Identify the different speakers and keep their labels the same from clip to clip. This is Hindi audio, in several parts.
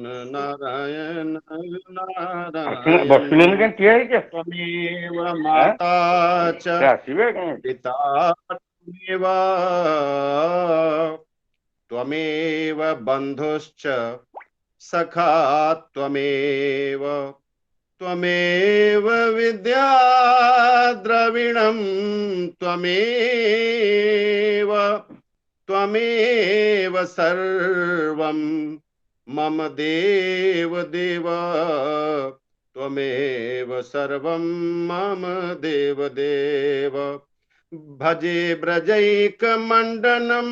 Speaker 1: नारायण
Speaker 2: बसलेलं काय ते आहे का?
Speaker 1: त्वमेव माता च पिता त्वमेव त्वमेव बन्धुश्च सखा त्वमेव त्वमेव विद्या द्रविणं त्वमेव त्वमेव सर्वं मम देव देव त्वमेव सर्वं मम देव देव भजे ब्रजैकमण्डनं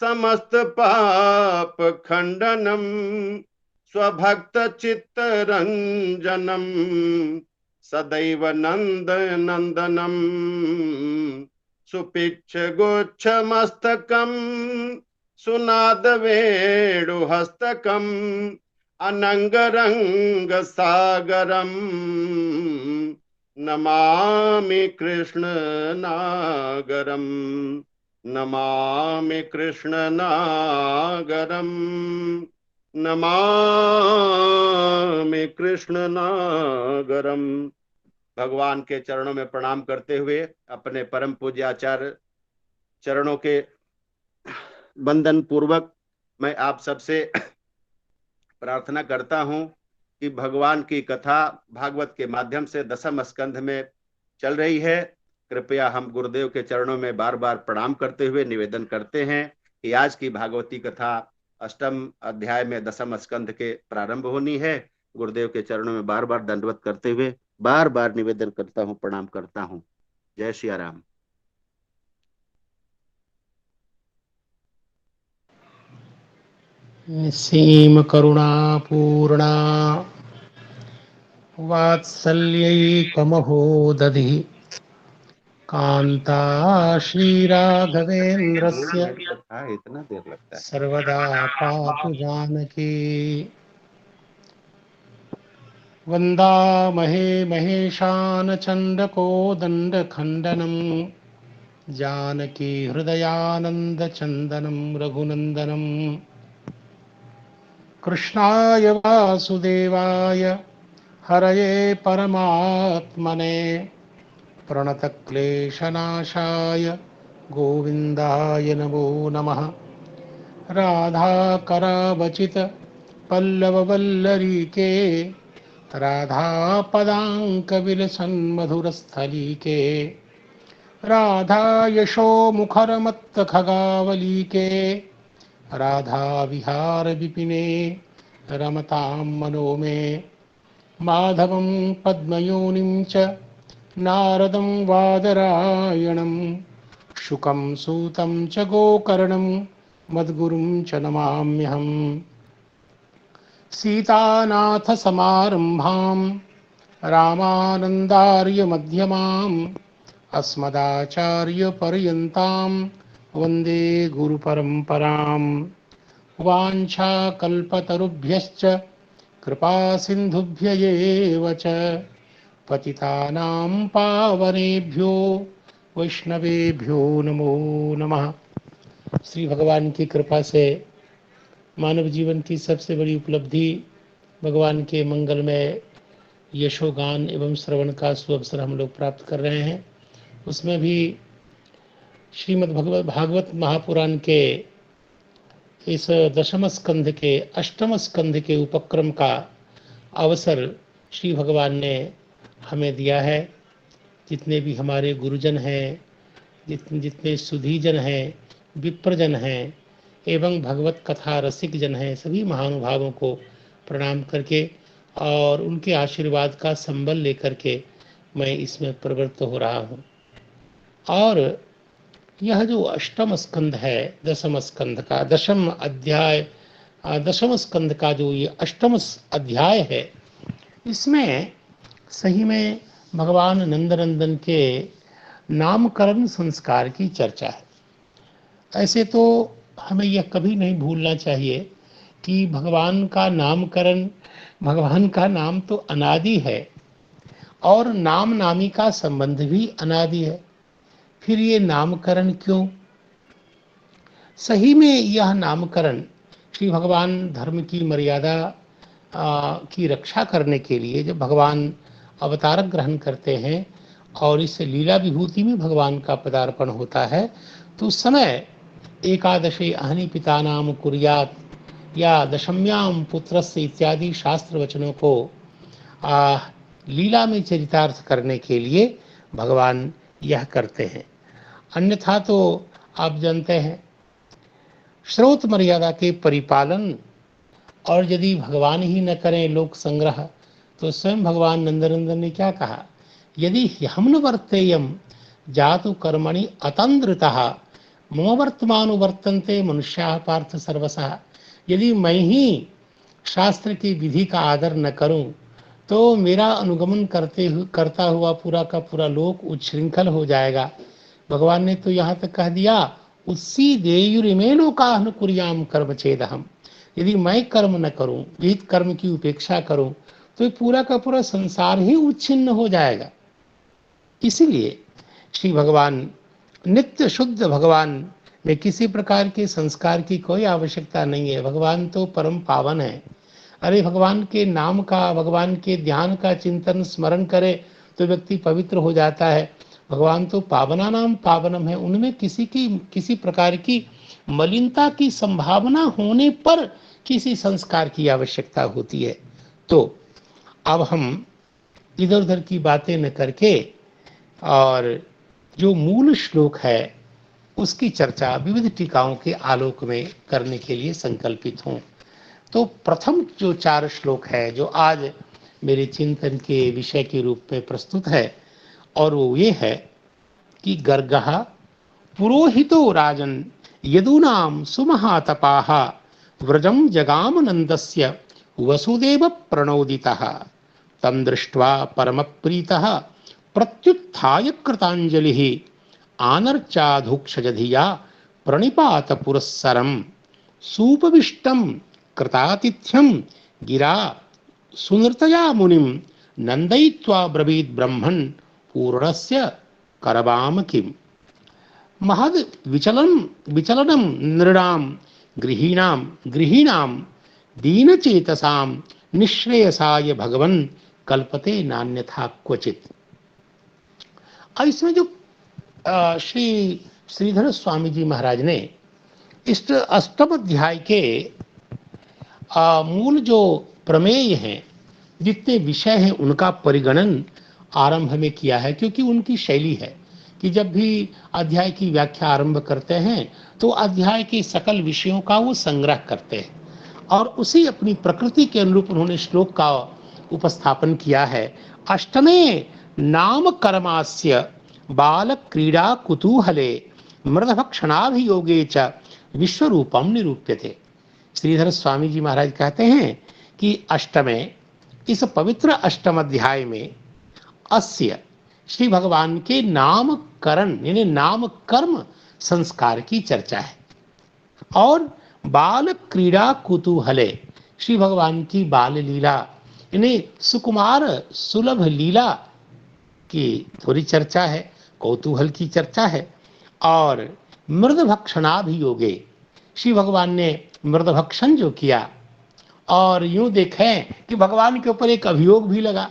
Speaker 1: समस्त पाप खण्डनं स्वभक्तचित्तरञ्जनं सदैव नन्दनन्दनं सुपिच्छगोच्छमस्तकं सुनादवेणुहस्तकम् अनङ्गरङ्गसागरं नमामि कृष्णनागरं नमामि कृष्णनागरं नमामि कृष्णनागरम। भगवान के चरणों में प्रणाम करते हुए अपने परम पूज्य आचार्य चरणों के वंदन पूर्वक मैं आप सबसे प्रार्थना करता हूं कि भगवान की कथा भागवत के माध्यम से दसम स्कंध में चल रही है। कृपया हम गुरुदेव के चरणों में बार बार प्रणाम करते हुए निवेदन करते हैं कि आज की भागवती कथा अष्टम अध्याय में दसम स्कंध के प्रारंभ होनी है। गुरुदेव के चरणों में बार बार दंडवत करते हुए बार बार निवेदन करता हूँ, प्रणाम करता हूँ। जय श्री राम।
Speaker 3: निस्सीम करुणा पूर्णा वात्सल्यैकमहोदधिः कान्ता श्रीराघवेन्द्रस्य
Speaker 1: इतना देर लगता है।
Speaker 3: सर्वदा पातु जानकी। वन्दामहे महेशान चण्डकोदण्डखण्डनं जानकी हृदयानन्दचन्दनं रघुनन्दनं कृष्णाय वासुदेवाय हरये परमात्मने प्रणतक्लेशनाशाय गोविन्दाय नमो नमः। राधाकरावचित पल्लववल्लरीके राधापदाङ्कविलसन्मधुरस्थलीके राधायशोमुखरमत्तखगावलीके राधाविहारविपिने रमतां मनो मे। माधवं पद्मयोनिं च नारदं वादरायणं शुकं सूतं च गोकर्णं मद्गुरुं च नमाम्यहम्। सीतानाथसमारम्भां रामानन्दार्यमध्यमाम् अस्मदाचार्यपर्यन्तां वन्दे गुरुपरम्पराम्। वाञ्छाकल्पतरुभ्यश्च कृपासिन्धुभ्य एव च पतितानां पावनेभ्यो वैष्णवेभ्यो नमो नमः। श्री भगवान की कृपा से मानव जीवन की सबसे बड़ी उपलब्धि भगवान के मंगलमय यशोगान एवं श्रवण का सुअवसर हम लोग प्राप्त कर रहे हैं। उसमें भी श्रीमद् भागवत महापुराण के इस दशम स्कंध के अष्टम स्कंध के उपक्रम का अवसर श्री भगवान ने हमें दिया है। जितने भी हमारे गुरुजन हैं, जितने सुधीजन हैं, विप्रजन हैं एवं भगवत कथा रसिक जन हैं, सभी महानुभावों को प्रणाम करके और उनके आशीर्वाद का संबल लेकर के मैं इसमें प्रवृत्त हो रहा हूँ। और यह जो अष्टम स्कंध है दसम स्कंध का दसम स्कंध का जो ये अष्टम अध्याय है, इसमें सही में भगवान नंदनंदन के नामकरण संस्कार की चर्चा है। ऐसे तो हमें यह कभी नहीं भूलना चाहिए कि भगवान का नामकरण, भगवान का नाम तो अनादि है और नाम नामी का संबंध भी अनादि है। फिर ये नामकरण क्यों? सही में यह नामकरण श्री भगवान धर्म की मर्यादा की रक्षा करने के लिए जब भगवान अवतार ग्रहण करते हैं और इस लीला विभूति में भगवान का पदार्पण होता है, तो उस समय एकादशे अहनि पिता नाम कुर्यात या दशम्याम पुत्रस्य इत्यादि शास्त्र वचनों को लीला में चरितार्थ करने के लिए भगवान यह करते हैं। अन्यथा तो आप जानते हैं स्रोत मर्यादा के परिपालन, और यदि भगवान ही न करें लोक संग्रह, तो स्वयं भगवान नंदनंदन ने क्या कहा, यदि हम न वर्तेयम जातु कर्मणि अतंद्रितः मम वर्तमानुवर्तन्ते मनुष्याः पार्थ सर्वशः। यदि मैं ही शास्त्र की विधि का आदर न करूं तो मेरा अनुगमन करता हुआ पूरा का पूरा लोक उच्छृंखल हो जाएगा। भगवान ने तो यहाँ तक कह दिया, उसी देयुरिमे लोकाः कुर्याम कर्म चेदहम। यदि मैं कर्म न करूं, विहित कर्म की उपेक्षा करूं, तो पूरा का पूरा संसार ही उच्छिन्न हो जाएगा। इसीलिए श्री भगवान नित्य शुद्ध भगवान में किसी प्रकार के संस्कार की कोई आवश्यकता नहीं है। भगवान तो परम पावन है। अरे भगवान के नाम का, भगवान के ध्यान का चिंतन स्मरण करे तो व्यक्ति पवित्र हो जाता है। भगवान तो पावना नाम पावनम है। उनमें किसी प्रकार की मलिनता की संभावना होने पर किसी संस्कार की आवश्यकता होती है। तो अब हम इधर उधर की बातें न करके और जो मूल श्लोक है उसकी चर्चा विविध टीकाओं के आलोक में करने के लिए संकल्पित हूँ। तो प्रथम जो 4 श्लोक है जो आज मेरे चिंतन के विषय के रूप में प्रस्तुत है, और वो ये है कि गर्गः पुरोहितो राजन यदूनाम सुमहातपाः व्रजम जगाम नंदस्य वसुदेव प्रणोदितः तम दृष्ट्वा परमप्रीतः प्रत्युत्थाय कृतांजलिः आनर्चाधुक्षजधिया प्रणिपात पुरस्सरम सूपविष्टम कृतातिथ्यम गिरा सुनृतया मुनिम नंदयित्वा ब्रवीद ब्रह्मन् पूर्णस्य करवाम किम। महद विचलनम नृणाम गृहीणाम दीनचेतसाम निश्रेयसाय भगवन् कल्पते नान्यथा क्वचित। इसमें जो श्री श्रीधर स्वामी जी महाराज ने इस 8वें अध्याय के मूल जो प्रमेय हैं, जितने विषय हैं, उनका परिगणन आरंभ में किया है। क्योंकि उनकी शैली है कि जब भी अध्याय की व्याख्या आरंभ करते हैं तो अध्याय के सकल विषयों का वो संग्रह करते हैं और उसी अपनी प्रकृति के अनुरूप उन्होंने श्लोक का उपस्थापन किया है। अष्टमे नाम कर्मास्य बाल क्रीड़ा कुतूहले मृदभक्षणाभियोगे च विश्वरूपम निरूप्यते। श्रीधर स्वामी जी महाराज कहते हैं कि अष्टमे, इस पवित्र 8वें अध्याय में अस्य श्री भगवान के नामकरण यानी नाम कर्म संस्कार की चर्चा है, और बाल क्रीड़ा कुतूहले श्री भगवान की बाल लीला यानी सुकुमार सुलभ लीला की थोड़ी चर्चा है, कौतूहल की चर्चा है। और मृदभक्षणाभियोगे, श्री भगवान ने मृदभक्षण जो किया, और यूं देखें कि भगवान के ऊपर एक अभियोग भी लगा,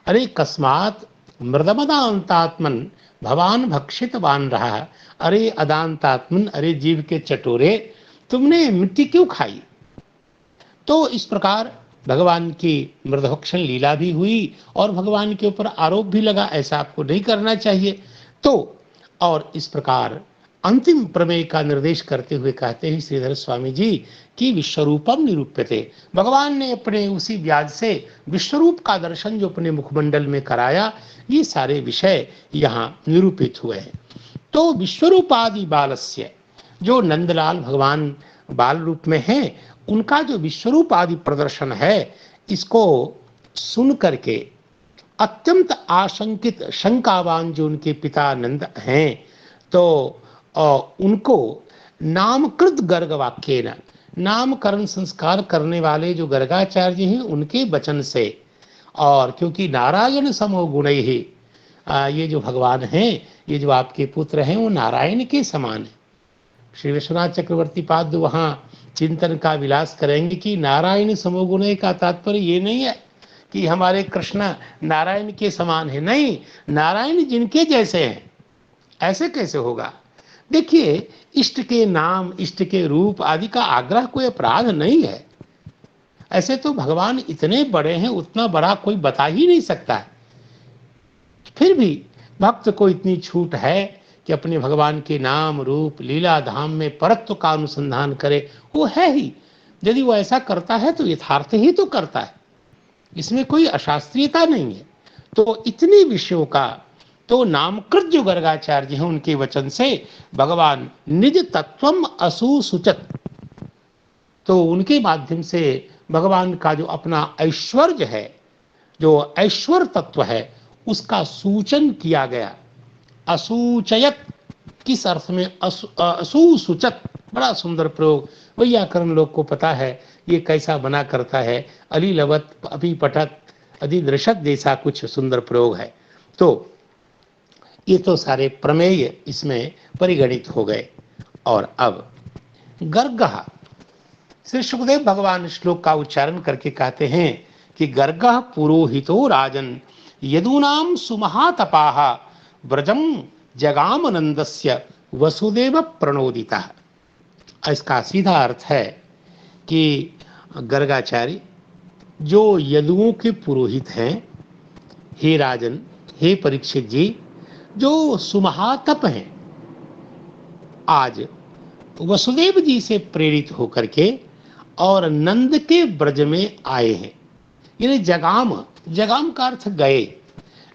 Speaker 3: अरे कस्मात मृदमदांतात्मन भगवान भक्षित बान रहा। अरे अदांतात्मन, अरे जीव के चटोरे, तुमने मिट्टी क्यों खाई। तो इस प्रकार भगवान की मृदभक्षण लीला भी हुई और भगवान के ऊपर आरोप भी लगा, ऐसा आपको नहीं करना चाहिए। तो और इस प्रकार अंतिम प्रमेय का निर्देश करते हुए कहते हैं श्रीधर स्वामी जी कि विश्वरूपम निरूप्यते। भगवान ने अपने उसी व्याज से विश्वरूप का दर्शन जो अपने मुखमंडल में कराया, ये सारे विषय यहाँ निरूपित हुए हैं। तो विश्वरूपादि बालस्य, जो नंदलाल भगवान बाल रूप में हैं, उनका जो विश्वरूप आदि प्रदर्शन है, इसको सुन करके अत्यंत आशंकित शंकावान जो उनके पिता नंद हैं, तो उनको नामकृत गर्ग वाक्य न, नामकरण संस्कार करने वाले जो गर्गाचार्य हैं उनके वचन से, और क्योंकि नारायण समो गुण ही, ये जो भगवान हैं, ये जो आपके पुत्र हैं, वो नारायण के समान है। श्री विश्वनाथ चक्रवर्ती पाद वहाँ चिंतन का विलास करेंगे कि नारायण समोगुणे का तात्पर्य ये नहीं है कि हमारे कृष्ण नारायण के समान है, नहीं, नारायण जिनके जैसे हैं, ऐसे कैसे होगा। देखिए, इष्ट के नाम, इष्ट के रूप आदि का आग्रह कोई अपराध नहीं है। ऐसे तो भगवान इतने बड़े हैं, उतना बड़ा कोई बता ही नहीं सकता है। फिर भी भक्त को इतनी छूट है कि अपने भगवान के नाम रूप लीला धाम में परत्व का अनुसंधान करे, वो है ही। यदि वो ऐसा करता है तो यथार्थ ही तो करता है, इसमें कोई अशास्त्रीयता नहीं है। तो इतने विषयों का तो नामकृत जो गर्गाचार्य हैं, उनके वचन से भगवान निज तत्वम असुसूचत, तो उनके माध्यम से भगवान का जो अपना ऐश्वर्य है, जो ऐश्वर्य तत्व है, उसका सूचन किया गया। असूचयत किस अर्थ में, असुसूचत, बड़ा सुंदर प्रयोग, वैयाकरण लोग को पता है ये कैसा बना करता है। अली लवत अभी पठत अधिदृशत जैसा कुछ सुंदर प्रयोग है। तो ये तो सारे प्रमेय इसमें परिगणित हो गए। और अब गर्गः, श्री सुखदेव भगवान श्लोक का उच्चारण करके कहते हैं कि गर्गः पुरोहितो राजन यदूनाम सुमहातपाः व्रजम जगामनंदस्य वसुदेव प्रणोदितः। इसका सीधा अर्थ है कि गर्गाचार्य जो यदुओं के पुरोहित हैं, हे राजन, हे परीक्षित जी, जो सुमहातप हैं, आज वसुदेव जी से प्रेरित होकर के और नंद के ब्रज में आए हैं। यानी जगाम, जगाम का अर्थ गए,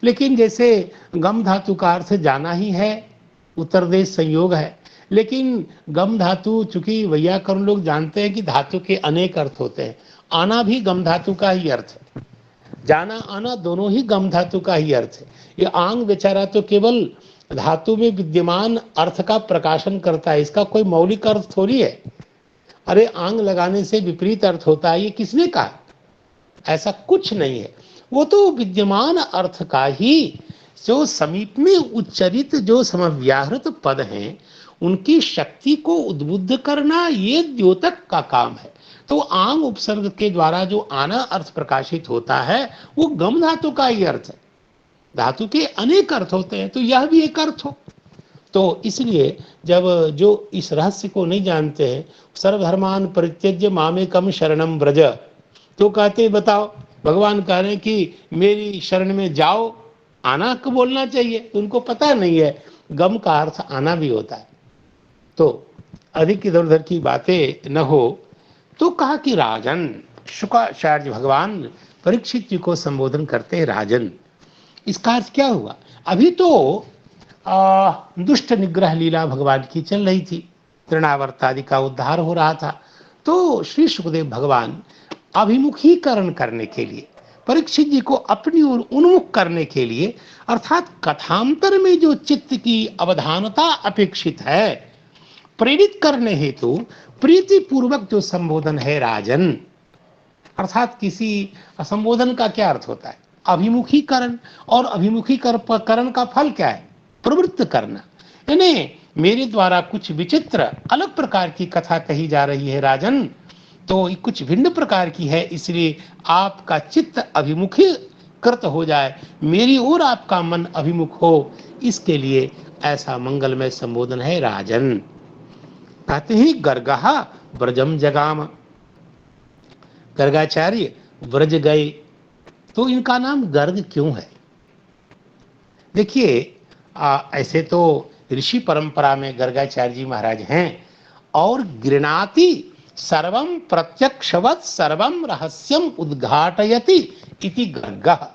Speaker 3: लेकिन जैसे गम धातु का अर्थ जाना ही है, उत्तर देश संयोग है, लेकिन गम धातु, चूंकि वैयाकरण लोग जानते हैं कि धातु के अनेक अर्थ होते हैं, आना भी गम धातु का ही अर्थ है, जाना आना दोनों ही गम धातु का ही अर्थ है। ये आंग बेचारा तो केवल धातु में विद्यमान अर्थ का प्रकाशन करता है, इसका कोई मौलिक अर्थ थोड़ी है। अरे आंग लगाने से विपरीत अर्थ होता है, ये किसने कहा? ऐसा कुछ नहीं है। वो तो विद्यमान अर्थ का ही जो समीप में उच्चरित जो समव्याहृत पद हैं, उनकी शक्ति को उद्बुद्ध करना, ये द्योतक का काम है। तो आंग उपसर्ग के द्वारा जो आना अर्थ प्रकाशित होता है, वो गम धातु का ही अर्थ है। धातु के अनेक अर्थ होते हैं, तो यह भी एक अर्थ हो। तो इसलिए जब जो इस रहस्य को नहीं जानते हैं, सर्वधर्मान परित्यज्य मामेकम शरणम व्रज, तो कहते बताओ, भगवान कह रहे हैं कि मेरी शरण में जाओ, आना को बोलना चाहिए, तो उनको पता नहीं है गम का अर्थ आना भी होता है। तो अधिक इधर उधर की बातें न हो, तो कहा कि राजन, शुक्राचार्य भगवान परीक्षित जी को संबोधन करते हैं राजन। इसका अर्थ क्या हुआ? अभी तो दुष्ट निग्रह लीला भगवान की चल रही थी, तृणावर्त आदि का उद्धार हो रहा था। तो श्री सुखदेव भगवान अभिमुखीकरण करने के लिए, परीक्षित जी को अपनी ओर उन्मुख करने के लिए, अर्थात कथांतर में जो चित्त की अवधानता अपेक्षित है, प्रेरित करने हेतु प्रीति पूर्वक जो संबोधन है राजन, अर्थात किसी संबोधन का क्या अर्थ होता है? अभिमुखीकरण। और अभिमुखीकरण का फल क्या है? प्रवृत्त करना। यानी मेरे द्वारा कुछ विचित्र अलग प्रकार की कथा कही जा रही है राजन, तो कुछ भिन्न प्रकार की है, इसलिए आपका चित्त अभिमुखीकृत हो जाए, मेरी ओर आपका मन अभिमुख हो, इसके लिए ऐसा मंगलमय संबोधन है राजन। कहते हैं गर्गः व्रजम जगाम, गर्गाचार्य व्रज गए। तो इनका नाम गर्ग क्यों है? देखिए, ऐसे तो ऋषि परंपरा में गर्गाचार्य जी महाराज हैं, और गृणाति सर्वम प्रत्यक्षवत् सर्वम रहस्यम उद्घाटयति इति गर्गः,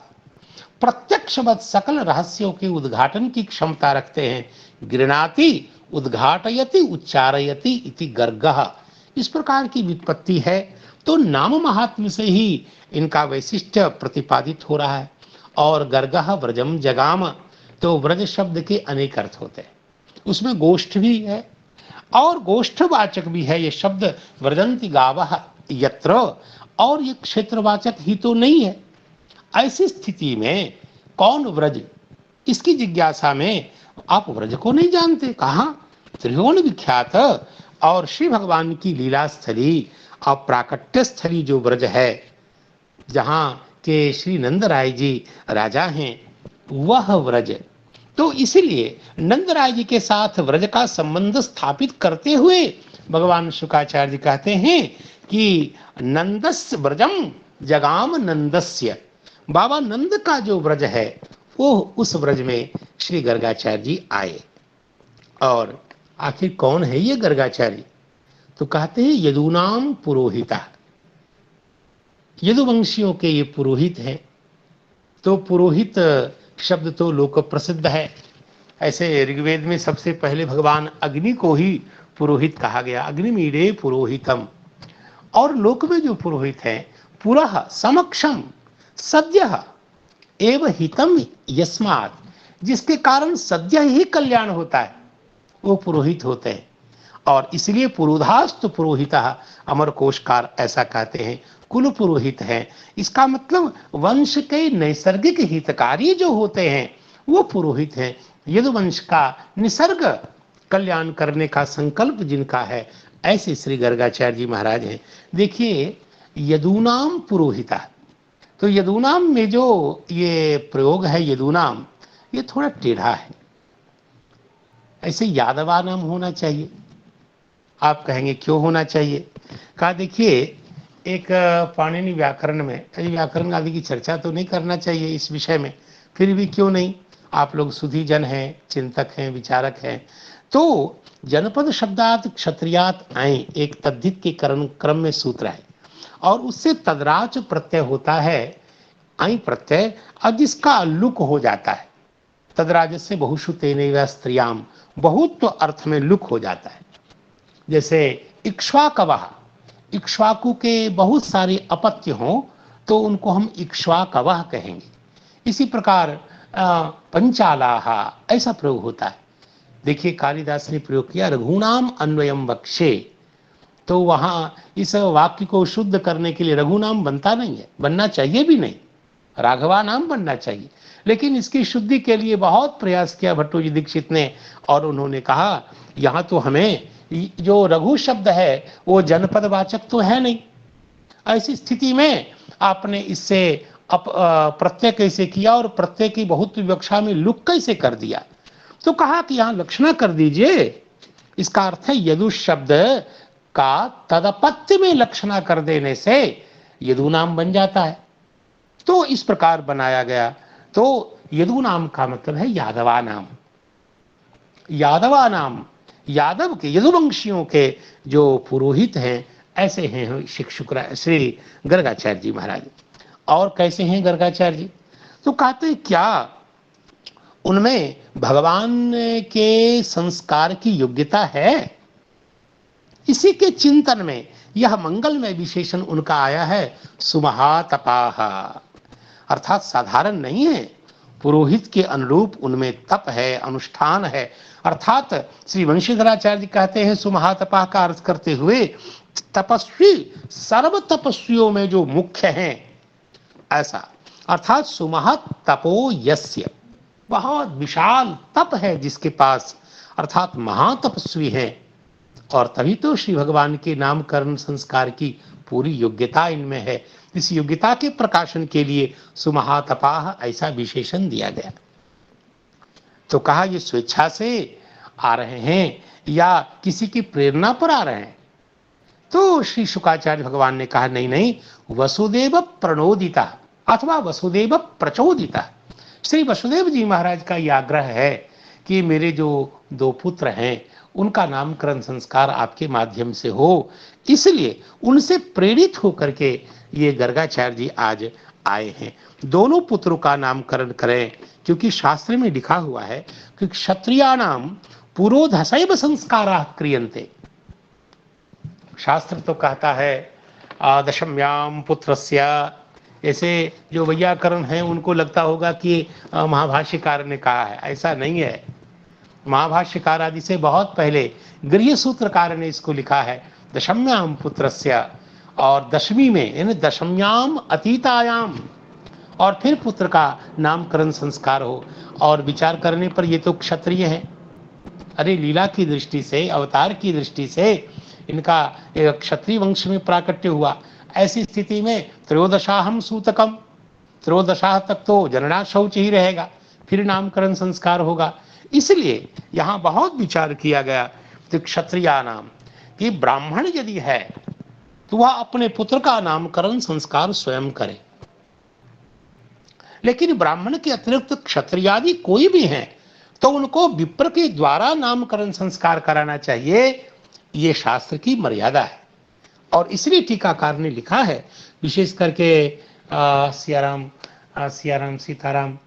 Speaker 3: प्रत्यक्षवत् सकल रहस्यों के उद्घाटन की क्षमता रखते हैं। गृणाति, उद्घाटयति, उच्चारयति इति गर्गः, इस प्रकार की व्युत्पत्ति है। तो नाम महात्म्य से ही इनका वैशिष्ट्य प्रतिपादित हो रहा है। और गर्गः व्रजम जगाम, तो व्रज शब्द के अनेक अर्थ होते हैं, उसमें गोष्ठ भी है और गोष्ठवाचक भी है ये शब्द, व्रजंति गावः यत्र, और ये क्षेत्रवाचक ही तो नहीं है। ऐसी स्थिति में कौन व्रज, इसकी जिज्ञासा में आप व्रज को नहीं जानते? कहाँ? त्रिभुवन विख्यात और श्री भगवान की लीला स्थली और प्राकट्य स्थली जो ब्रज है, जहाँ के श्री नंद राय जी राजा हैं, वह ब्रज। तो इसीलिए नंद राय जी के साथ व्रज का संबंध स्थापित करते हुए भगवान शुकाचार्य जी कहते हैं कि नंदस्य ब्रजम जगाम नंदस्य, बाबा नंद का जो ब्रज है वो उस ब्रज में श्री गर्गाचार्य जी आए। और आखिर कौन है ये गर्गाचार्य? तो कहते हैं यदुनाम पुरोहिता, यदुवंशियों के ये पुरोहित हैं। तो पुरोहित शब्द तो लोक प्रसिद्ध है। ऐसे ऋग्वेद में सबसे पहले भगवान अग्नि को ही पुरोहित कहा गया, अग्निमीडे पुरोहितम। और लोक में जो पुरोहित है, पुरः समक्षम सद्यः एव हितम यस्मात्, जिसके कारण सद्य ही कल्याण होता है, वो पुरोहित होते हैं। और इसलिए पुरोधास्तु पुरोहितः, अमर कोशकार ऐसा कहते हैं, कुल पुरोहित है। इसका मतलब वंश के नैसर्गिक हितकारी जो होते हैं वो पुरोहित हैं। यदुवंश का निसर्ग कल्याण करने का संकल्प जिनका है, ऐसे श्री गर्गाचार्य जी महाराज हैं। देखिए, यदुनाम पुरोहिता, तो यदुनाम में जो ये प्रयोग है यदुनाम, ये थोड़ा टेढ़ा है। ऐसे यादवा नाम होना चाहिए। आप कहेंगे क्यों होना चाहिए? कहा देखिए, एक पाणिनि व्याकरण में, व्याकरण आदि की चर्चा तो नहीं करना चाहिए इस विषय में, फिर भी क्यों नहीं, आप लोग सुधी जन हैं, चिंतक हैं, विचारक हैं। तो जनपद शब्दात क्षत्रियात आए एक तद्धित के क्रम में सूत्र है, और उससे तदराच प्रत्यय होता है, आई प्रत्यय, अब जिसका लुक हो जाता है। तदराज से बहुषु तेनैव स्त्रियाम, बहुत तो अर्थ में लुक हो जाता है। जैसे इक्ष्वाकवः, इक्ष्वाकु के बहुत सारे अपत्य हों तो उनको हम इक्ष्वाकवः कहेंगे। इसी प्रकार पंचालाह, ऐसा प्रयोग होता है। देखिए, कालिदास ने प्रयोग किया रघुनाम अन्वयम वक्षे, तो वहां इस वाक्य को शुद्ध करने के लिए रघुनाम बनता नहीं है, बनना चाहिए भी नहीं, राघवा नाम बनना चाहिए। लेकिन इसकी शुद्धि के लिए बहुत प्रयास किया भट्टोजी दीक्षित ने, और उन्होंने कहा यहाँ तो हमें जो रघु शब्द है वो जनपद वाचक तो है नहीं। ऐसी स्थिति में आपने इससे प्रत्यय कैसे किया और प्रत्यय की बहुत विवक्षा में लुक कैसे कर दिया? तो कहा कि यहाँ लक्षणा कर दीजिए। इसका अर्थ है यदु शब्द का तदपत्य में लक्षणा कर देने से यदु नाम बन जाता है। तो इस प्रकार बनाया गया। तो यदु नाम का मतलब है यादवा नाम। यादवा नाम, यादव के, यदुवंशियों के जो पुरोहित हैं, ऐसे हैं श्री गर्गाचार्य जी महाराज। और कैसे हैं गर्गाचार्य जी? तो कहते हैं क्या उनमें भगवान के संस्कार की योग्यता है? इसी के चिंतन में यह मंगलमय विशेषण उनका आया है, सुमहातपाः, अर्थात साधारण नहीं है, पुरोहित के अनुरूप उनमें तप है, अनुष्ठान है। अर्थात श्री वंशीधराचार्य जी कहते हैं सुमहातपाः का अर्थ करते हुए तपस्वी सर्व तपस्वियों में जो मुख्य हैं, ऐसा। अर्थात सुमहत तपो यस्य, बहुत विशाल तप है जिसके पास, अर्थात महातपस्वी हैं। और तभी तो श्री भगवान के नामकरण संस्कार की पूरी योग्यता इनमें है। इस योग्यता के प्रकाशन के लिए सुमहातपाः ऐसा विशेषण दिया गया। तो कहा ये स्वेच्छा से आ रहे हैं या किसी की प्रेरणा पर आ रहे हैं? तो श्री शुकाचार्य भगवान ने कहा नहीं नहीं, वसुदेव प्रणोदिता अथवा वसुदेव प्रचोदिता। श्री वसुदेव जी महाराज का यह आग्रह है कि मेरे जो दो पुत्र हैं उनका नामकरण संस्कार आपके माध्यम से हो, इसलिए उनसे प्रेरित होकर के ये गर्गाचार्य जी आज आए हैं। दोनों पुत्रों का नामकरण करें, क्योंकि शास्त्र में लिखा हुआ है कि क्षत्रियाणाम पुरोधसैव संस्काराः क्रियन्ते। शास्त्र तो कहता है दशम्याम पुत्रस्य, ऐसे जो वैयाकरण है उनको लगता होगा कि महाभाष्यकार ने कहा है, ऐसा नहीं है। महाभाष्यकार आदि से बहुत पहले गृह्य सूत्रकार ने इसको लिखा है दशम्याम पुत्रस्य, और दशमी में यानी दशम्याम अतीतायाम, और फिर पुत्र का नामकरण संस्कार हो। और विचार करने पर ये तो क्षत्रिय है, अरे लीला की दृष्टि से, अवतार की दृष्टि से इनका क्षत्रिय वंश में प्राकट्य हुआ। ऐसी स्थिति में त्रयोदशाहम सूतकम, त्रयोदशा तक तो जनना शौच ही रहेगा, फिर नामकरण संस्कार होगा। इसलिए यहाँ बहुत विचार किया गया कि क्षत्रिया नाम, कि ब्राह्मण यदि है तो वह अपने पुत्र का नामकरण संस्कार स्वयं करे, लेकिन ब्राह्मण के अतिरिक्त क्षत्रियादि कोई भी हैं तो उनको विप्र के द्वारा नामकरण संस्कार कराना चाहिए, ये शास्त्र की मर्यादा है। और इसलिए टीकाकार ने लिखा है, विशेष करके सियाराम सीताराम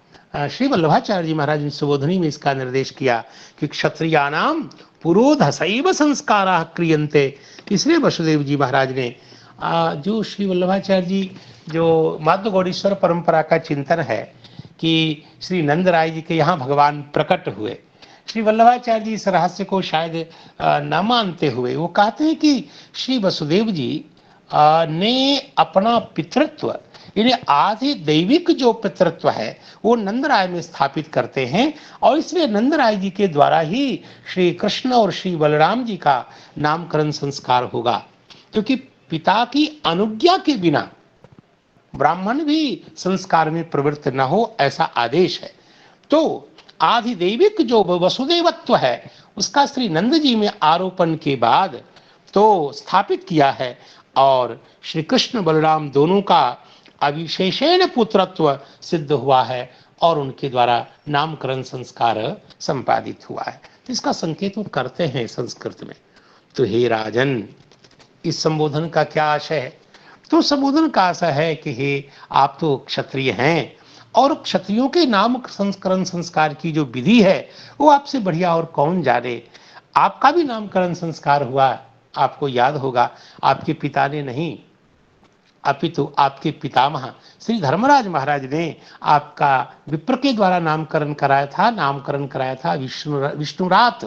Speaker 3: श्री वल्लभाचार्य जी महाराज ने सुबोधनी में इसका निर्देश किया कि क्षत्रियाणाम पुरोधसैव संस्काराः क्रियन्ते। इसलिए वसुदेव जी महाराज ने जो श्री वल्लभाचार्य जी, जो माधव गौड़ीश्वर परंपरा का चिंतन है कि श्री नंद राय जी के यहाँ भगवान प्रकट हुए, श्री वल्लभाचार्य जी इस रहस्य को शायद न मानते हुए वो कहते हैं कि श्री वसुदेव जी ने अपना पितृत्व, यानी आधे दैविक जो पितृत्व है वो नंदराय में स्थापित करते हैं, और इसलिए नंदराय जी के द्वारा ही श्री कृष्ण और श्री बलराम जी का नामकरण संस्कार होगा, क्योंकि पिता की अनुज्ञा के बिना ब्राह्मण भी संस्कार में प्रवृत्त न हो, ऐसा आदेश है। तो आधिदैविक जो वसुदेवत्व है उसका श्री नंद जी में आरोपण के बाद तो स्थापित किया है, और श्री कृष्ण बलराम दोनों का अविशेषेण पुत्रत्व सिद्ध हुआ है और उनके द्वारा नामकरण संस्कार संपादित हुआ है। तो इसका संकेत वो करते हैं संस्कृत में। तो हे राजन, इस संबोधन का क्या आशय है? तो संबोधन का आशय है कि हे, आप तो क्षत्रिय हैं और क्षत्रियों के नामकरण संस्कार की जो विधि है वो आपसे बढ़िया और कौन जाने। आपका भी नामकरण संस्कार हुआ, आपको याद होगा, आपके पिता ने नहीं अपितु आपके पितामह श्री धर्मराज महाराज ने आपका विप्र के द्वारा नामकरण कराया था विष्णुरात,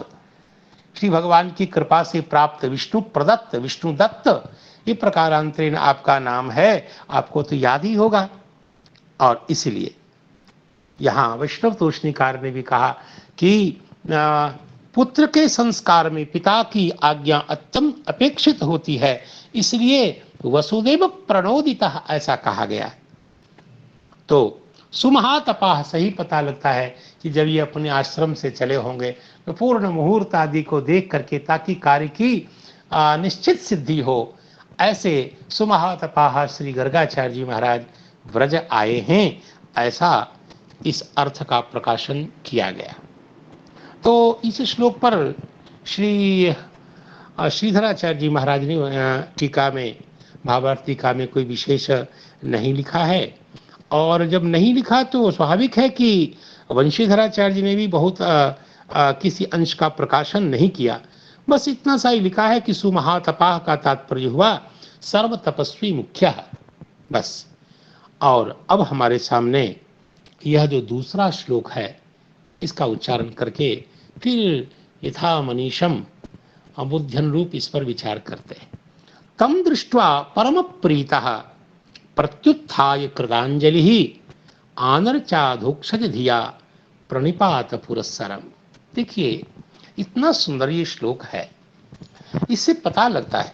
Speaker 3: श्री भगवान की कृपा से प्राप्त विष्णु प्रदत्त, विष्णु दत्त, ये प्रकारांतरेण आपका नाम है, आपको तो याद ही होगा। और इसलिए यहाँ वैष्णव तोषणीकार ने भी कहा कि पुत्र के संस्कार में पिता की आज्ञा अत्यंत अपेक्षित होती है, इसलिए वसुदेव प्रणोदितः ऐसा कहा गया। तो सुमहातपाह सही पता लगता है कि जब ये अपने आश्रम से चले होंगे तो पूर्ण मुहूर्त आदि को देख करके, ताकि कार्य की निश्चित सिद्धि हो, ऐसे सुमहातपाह श्री गर्गाचार्य जी महाराज व्रज आए हैं, ऐसा इस अर्थ का प्रकाशन किया गया। तो इस श्लोक पर श्री श्रीधराचार्य जी महाराज ने टीका में, भावार्थ टीका में कोई विशेष नहीं लिखा है, और जब नहीं लिखा तो स्वाभाविक है कि वंशीधराचार्य जी ने भी बहुत किसी अंश का प्रकाशन नहीं किया। बस इतना सा ही लिखा है कि सुमहातपाह का तात्पर्य हुआ सर्व तपस्वी मुख्य, बस। और अब हमारे सामने यह जो दूसरा श्लोक है इसका उच्चारण करके फिर यथा मनीषम बुद्ध्यन रूप इस पर विचार करते हैं। तम दृष्ट्वा परम प्रीतः प्रत्युत्थाय कृतांजलि आनर्चाधोक्षज धिया प्रणिपात पुरस्सरम। देखिए इतना सुंदर ये श्लोक है, इससे पता लगता है,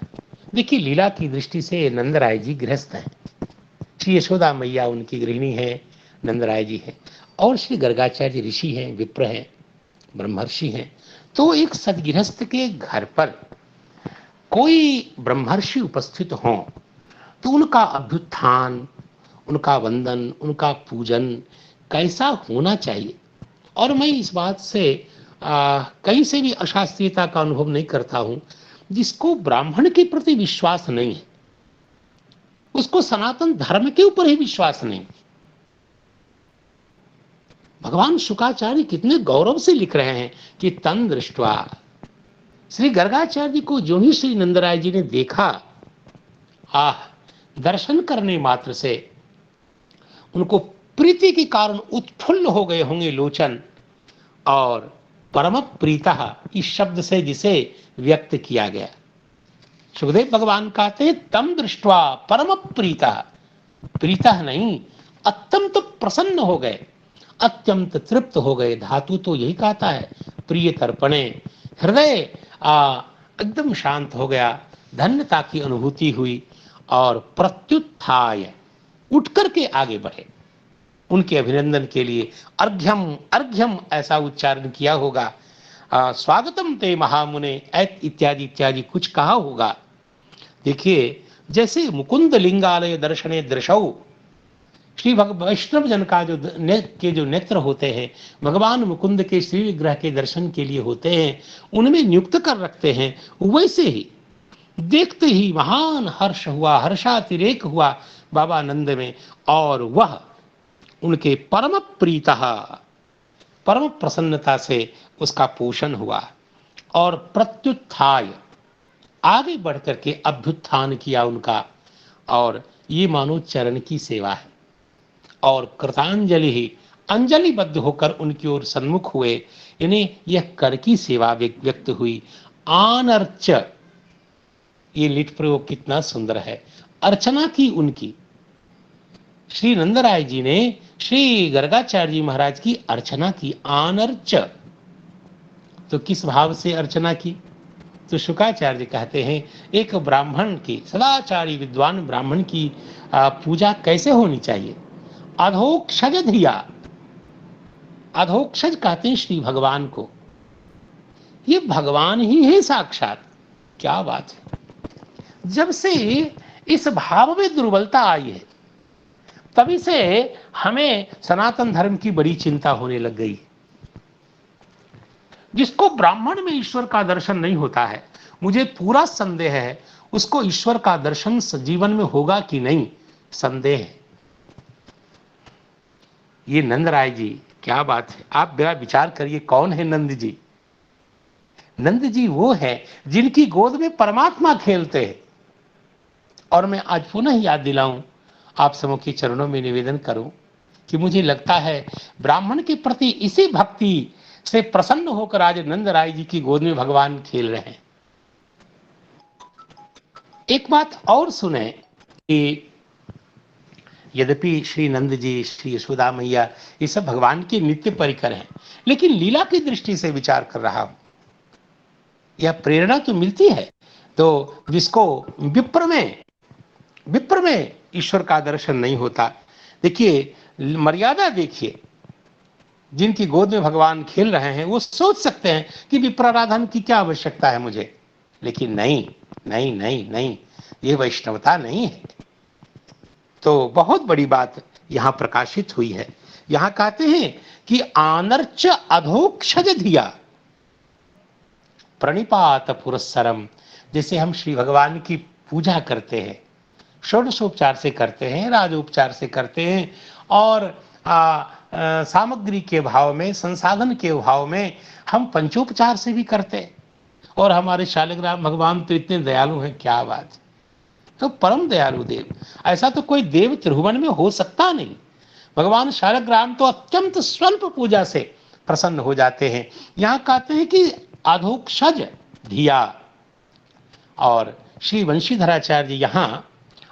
Speaker 3: देखिए लीला की दृष्टि से नंदराय जी गृहस्थ हैं, श्री यशोदा मैया उनकी गृहिणी है, नंदराय जी हैं, और श्री गर्गाचार्य ऋषि हैं, विप्र हैं, ब्रह्मर्षि हैं। तो एक सदगृहस्थ के घर पर कोई ब्रह्मर्षि उपस्थित हों तो उनका अभ्युत्थान, उनका वंदन, उनका पूजन कैसा होना चाहिए। और मैं इस बात से कहीं से भी अशास्त्रीयता का अनुभव नहीं करता हूं। जिसको ब्राह्मण के प्रति विश्वास नहीं है उसको सनातन धर्म के ऊपर ही विश्वास नहीं। भगवान शुकाचार्य कितने गौरव से लिख रहे हैं कि तन दृष्ट्वा, श्री गर्गाचार्य जी को जो ही श्री नंदराय जी ने देखा, दर्शन करने मात्र से उनको प्रीति के कारण उत्फुल्ल हो गए होंगे लोचन। और परम प्रीतः इस शब्द से जिसे व्यक्त किया गया, सुखदेव भगवान कहते हैं तम दृष्ट्वा परम प्रीतः, प्रीतः नहीं अत्यंत प्रसन्न हो गए, अत्यंत तृप्त हो गए। धातु तो यही कहता है प्रिय तर्पणे, हृदय एकदम शांत हो गया, धन्यता की अनुभूति हुई और प्रत्युत्थाय उठ करके आगे बढ़े। उनके अभिनंदन के लिए अर्घ्यम अर्घ्यम ऐसा उच्चारण किया होगा, स्वागतम ते महामुने इत्यादि इत्यादि कुछ कहा होगा। देखिए, जैसे मुकुंद लिंगालय दर्शने दृशौ, श्री वैष्णव जन का जो नेत्र होते हैं भगवान मुकुंद के श्री विग्रह के दर्शन के लिए होते हैं, उनमें नियुक्त कर रखते हैं। वैसे ही देखते ही महान हर्ष हुआ, हर्षातिरेक हुआ बाबा नंद में, और वह उनके परम प्रीतः परम प्रसन्नता से उसका पोषण हुआ और प्रत्युत्थाय आगे बढ़कर के अभ्युत्थान किया उनका। और ये मानो चरण की सेवा है। और कृतांजलि ही अंजलिबद्ध होकर उनकी ओर सन्मुख हुए, यानी यह कर की सेवा व्यक्त हुई। आनर्च, ये लिट प्रयोग कितना सुंदर है, अर्चना की उनकी। श्री नंदराय जी ने श्री गर्गाचार्य जी महाराज की अर्चना की, आनर्च। तो किस भाव से अर्चना की? तो शुकाचार्य कहते हैं, एक ब्राह्मण की, सदाचारी विद्वान ब्राह्मण की पूजा कैसे होनी चाहिए? अधोक्षज धिया, अधोक्षज कहते हैं श्री भगवान को, ये भगवान ही है साक्षात। क्या बात है! जब से इस भाव में दुर्बलता आई है, तभी से हमें सनातन धर्म की बड़ी चिंता होने लग गई। जिसको ब्राह्मण में ईश्वर का दर्शन नहीं होता है, मुझे पूरा संदेह है उसको ईश्वर का दर्शन जीवन में होगा कि नहीं, संदेह है। ये नंदराय जी, क्या बात है! आप मेरा विचार करिए, कौन है नंद जी? नंद जी वो है जिनकी गोद में परमात्मा खेलते हैं। और मैं आज पुनः याद दिलाऊं, आप सबों के चरणों में निवेदन करूं कि मुझे लगता है ब्राह्मण के प्रति इसी भक्ति से प्रसन्न होकर आज नंदराय जी की गोद में भगवान खेल रहे हैं। एक बात और सुने कि यद्यपि श्री नंद जी, श्री यशोदा मैया, ये सब भगवान के नित्य परिकर हैं, लेकिन लीला की दृष्टि से विचार कर रहा हूं। यह प्रेरणा तो मिलती है, तो जिसको विप्र में ईश्वर का दर्शन नहीं होता, देखिए मर्यादा देखिए, जिनकी गोद में भगवान खेल रहे हैं वो सोच सकते हैं कि विप्राराधन की क्या आवश्यकता है मुझे, लेकिन नहीं नहीं नहीं नहीं, ये वैष्णवता नहीं है। तो बहुत बड़ी बात यहां प्रकाशित हुई है। यहां कहते हैं कि आनर्च अधोक्षज धिया प्रणिपात पुरस्सरम। जैसे हम श्री भगवान की पूजा करते हैं, षोडशोपचार से करते हैं, राजोपचार से करते हैं, और सामग्री के भाव में, संसाधन के भाव में हम पंचोपचार से भी करते हैं। और हमारे शालिग्राम भगवान तो इतने दयालु हैं, क्या बात! तो परम दयालु देव, ऐसा तो कोई देव त्रिभुवन में हो सकता नहीं। भगवान शालिग्राम तो अत्यंत स्वल्प पूजा से प्रसन्न हो जाते हैं। यहाँ कहते हैं कि अधोक्षज धिया, और श्री वंशीधराचार्य यहाँ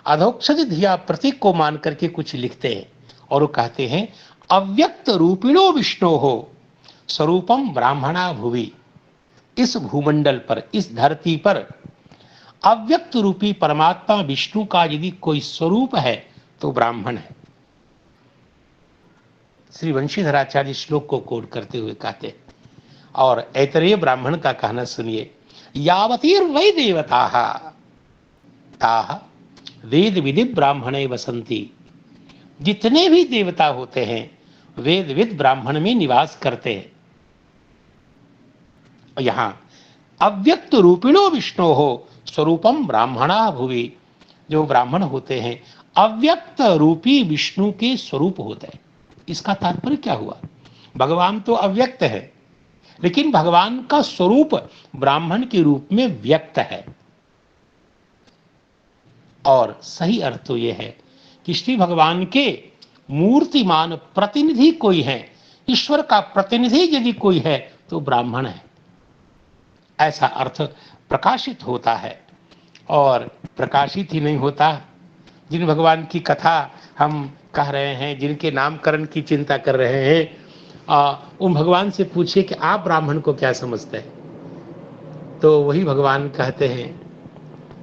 Speaker 3: अधोक्षज धिया प्रतीक को मान करके कुछ लिखते हैं, और वो कहते हैं, अव्यक्त रूपिणो विष्णु हो स्वरूपम ब्राह्मणा भुवि। इस भूमंडल पर, इस धरती पर अव्यक्त रूपी परमात्मा विष्णु का यदि कोई स्वरूप है तो ब्राह्मण है। श्री वंशीधराचार्य श्लोक को कोट करते हुए कहते, और ऐतरेय ब्राह्मण का कहना सुनिए, यावतीर वै देवताः ताः वेद विदि ब्राह्मणे वसंती। जितने भी देवता होते हैं वेद विद ब्राह्मण में निवास करते हैं। यहां अव्यक्त रूपिणो विष्णु हो स्वरूपम ब्राह्मणा भुवि, जो ब्राह्मण होते हैं अव्यक्त रूपी विष्णु के स्वरूप होते हैं। इसका तात्पर्य क्या हुआ? भगवान तो अव्यक्त है, लेकिन भगवान का स्वरूप ब्राह्मण के रूप में व्यक्त है। और सही अर्थ तो यह है कि श्री भगवान के मूर्तिमान प्रतिनिधि कोई है, ईश्वर का प्रतिनिधि यदि कोई है तो ब्राह्मण है, ऐसा अर्थ प्रकाशित होता है। और प्रकाशित ही नहीं होता, जिन भगवान की कथा हम कह रहे हैं, जिनके नामकरण की चिंता कर रहे हैं, उन भगवान से पूछिए कि आप ब्राह्मण को क्या समझते हैं। तो वही भगवान कहते हैं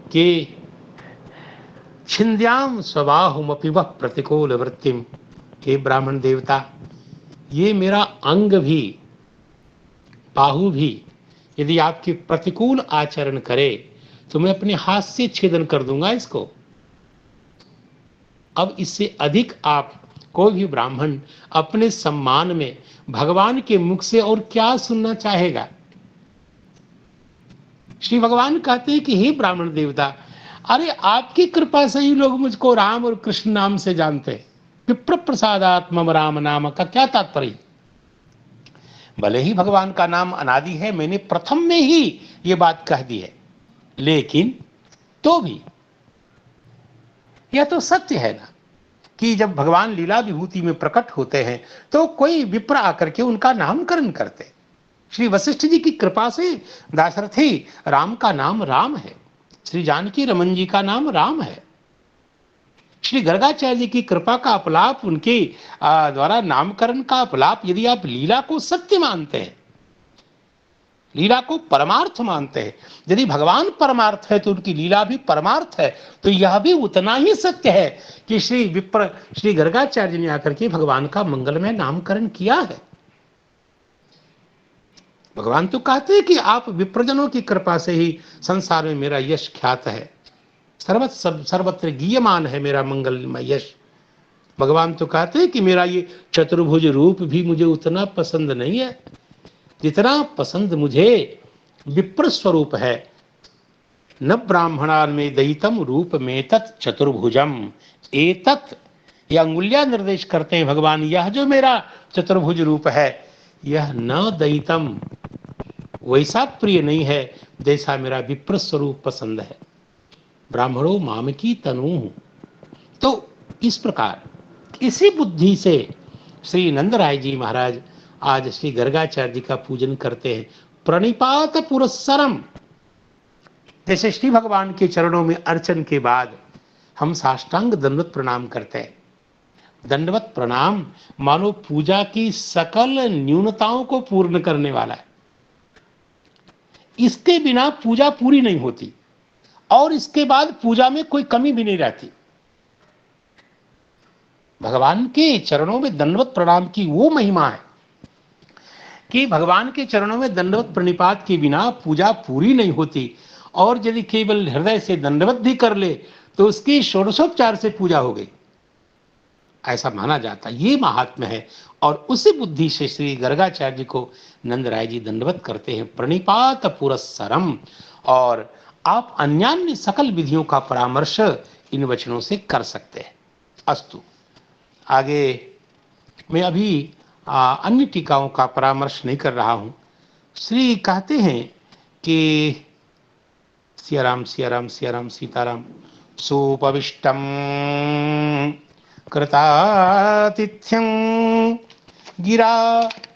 Speaker 3: कि छिंद्याम स्वबाहुमपि वह प्रतिकूल वृत्तिम, के ब्राह्मण देवता, ये मेरा अंग भी, बाहु भी यदि आपके प्रतिकूल आचरण करे तो मैं अपने हाथ से छेदन कर दूंगा इसको। अब इससे अधिक आप कोई भी ब्राह्मण अपने सम्मान में भगवान के मुख से और क्या सुनना चाहेगा। श्री भगवान कहते हैं कि हे ब्राह्मण देवता, अरे आपकी कृपा से ही लोग मुझको राम और कृष्ण नाम से जानते हैं। विप्र प्रसादात्मम राम नाम का क्या तात्पर्य? भले ही भगवान का नाम अनादि है, मैंने प्रथम में ही ये बात कह दी है, लेकिन तो भी यह तो सत्य है ना कि जब भगवान लीला विभूति में प्रकट होते हैं तो कोई विप्र आकर के उनका नामकरण करते। श्री वशिष्ठ जी की कृपा से दाशरथी राम का नाम राम है, श्री जानकी रमन जी का नाम राम है। श्री गर्गाचार्य जी की कृपा का अपलाप, उनके द्वारा नामकरण का अपलाप, यदि आप लीला को सत्य मानते हैं, लीला को परमार्थ मानते हैं, यदि भगवान परमार्थ है तो उनकी लीला भी परमार्थ है, तो यह भी उतना ही सत्य है कि श्री विप्र श्री गर्गाचार्य जी ने आकर के भगवान का मंगलमय नामकरण किया है। भगवान तो कहते हैं कि आप विप्रजनों की कृपा से ही संसार में मेरा यश ख्यात है, सर्वत्र गीयमान है मेरा मंगलमय यश। भगवान तो कहते हैं कि मेरा ये चतुर्भुज रूप भी मुझे उतना पसंद नहीं है जितना पसंद मुझे विप्र स्वरूप है। न ब्राह्मणान में दयितम रूप में तत् चतुर्भुजम एतत्, यह अंगुलियां निर्देश करते हैं भगवान, यह जो मेरा चतुर्भुज रूप है यह न दयितम, वैसा प्रिय नहीं है जैसा मेरा विप्र स्वरूप पसंद है। ब्राह्मणों माम की तनु। तो इस प्रकार इसी बुद्धि से श्री नंदराय जी महाराज आज श्री गर्गाचार्य जी का पूजन करते हैं। प्रणिपात पुरस्सरम, जैसे श्री भगवान के चरणों में अर्चन के बाद हम साष्टांग दंडवत प्रणाम करते हैं। दंडवत प्रणाम मानो पूजा की सकल न्यूनताओं को पूर्ण करने वाला है। इसके बिना पूजा पूरी नहीं होती और इसके बाद पूजा में कोई कमी भी नहीं रहती। भगवान के चरणों में दंडवत प्रणाम की वो महिमा है कि भगवान के चरणों में दंडवत प्रणिपात के बिना पूजा पूरी नहीं होती, और यदि केवल हृदय से दंडवत भी कर ले तो उसकी षोडशोपचार से पूजा हो गई, ऐसा माना जाता। ये महात्म्य है और उसी बुद्धि से श्री गर्गाचार्य जी को नंदराय जी दंडवत करते हैं। प्रणिपात पुरस्सरम, और आप अन्यान्य सकल विधियों का परामर्श इन वचनों से कर सकते हैं। अस्तु, आगे मैं अभी अन्य टीकाओं का परामर्श नहीं कर रहा हूं। श्री कहते हैं कि सियाराम सियाराम सियाराम सीताराम। सुपविष्टम कृतातिथ्यं गिरा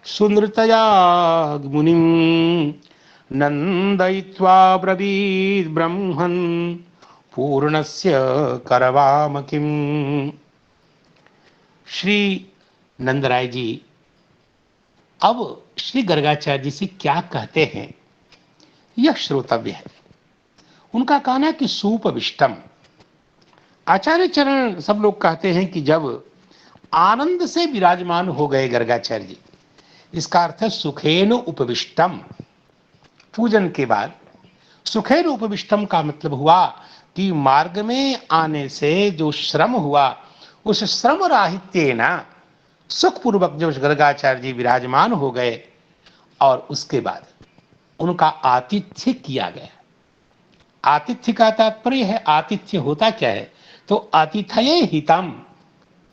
Speaker 3: सुनृतया मुनिं नंदयित्वा ब्रवीद ब्रह्मन् पूर्णस्य करवाम किम। श्री नंदराय जी अब श्री गर्गाचार्य जी से क्या कहते हैं यह श्रोतव्य है। उनका कहना है कि सुपविष्टम, आचार्य चरण सब लोग कहते हैं कि जब आनंद से विराजमान हो गए गर्गाचार्य जी, इसका अर्थ है सुखेन उपविष्टम। पूजन के बाद सुखेन उपविष्टम का मतलब हुआ कि मार्ग में आने से जो श्रम हुआ उस श्रम राहित्येन सुखपूर्वक जो गर्गाचार्य जी विराजमान हो गए और उसके बाद उनका आतिथ्य किया गया। आतिथ्य का तात्पर्य है, आतिथ्य होता क्या है तो आतिथ्ये हितम,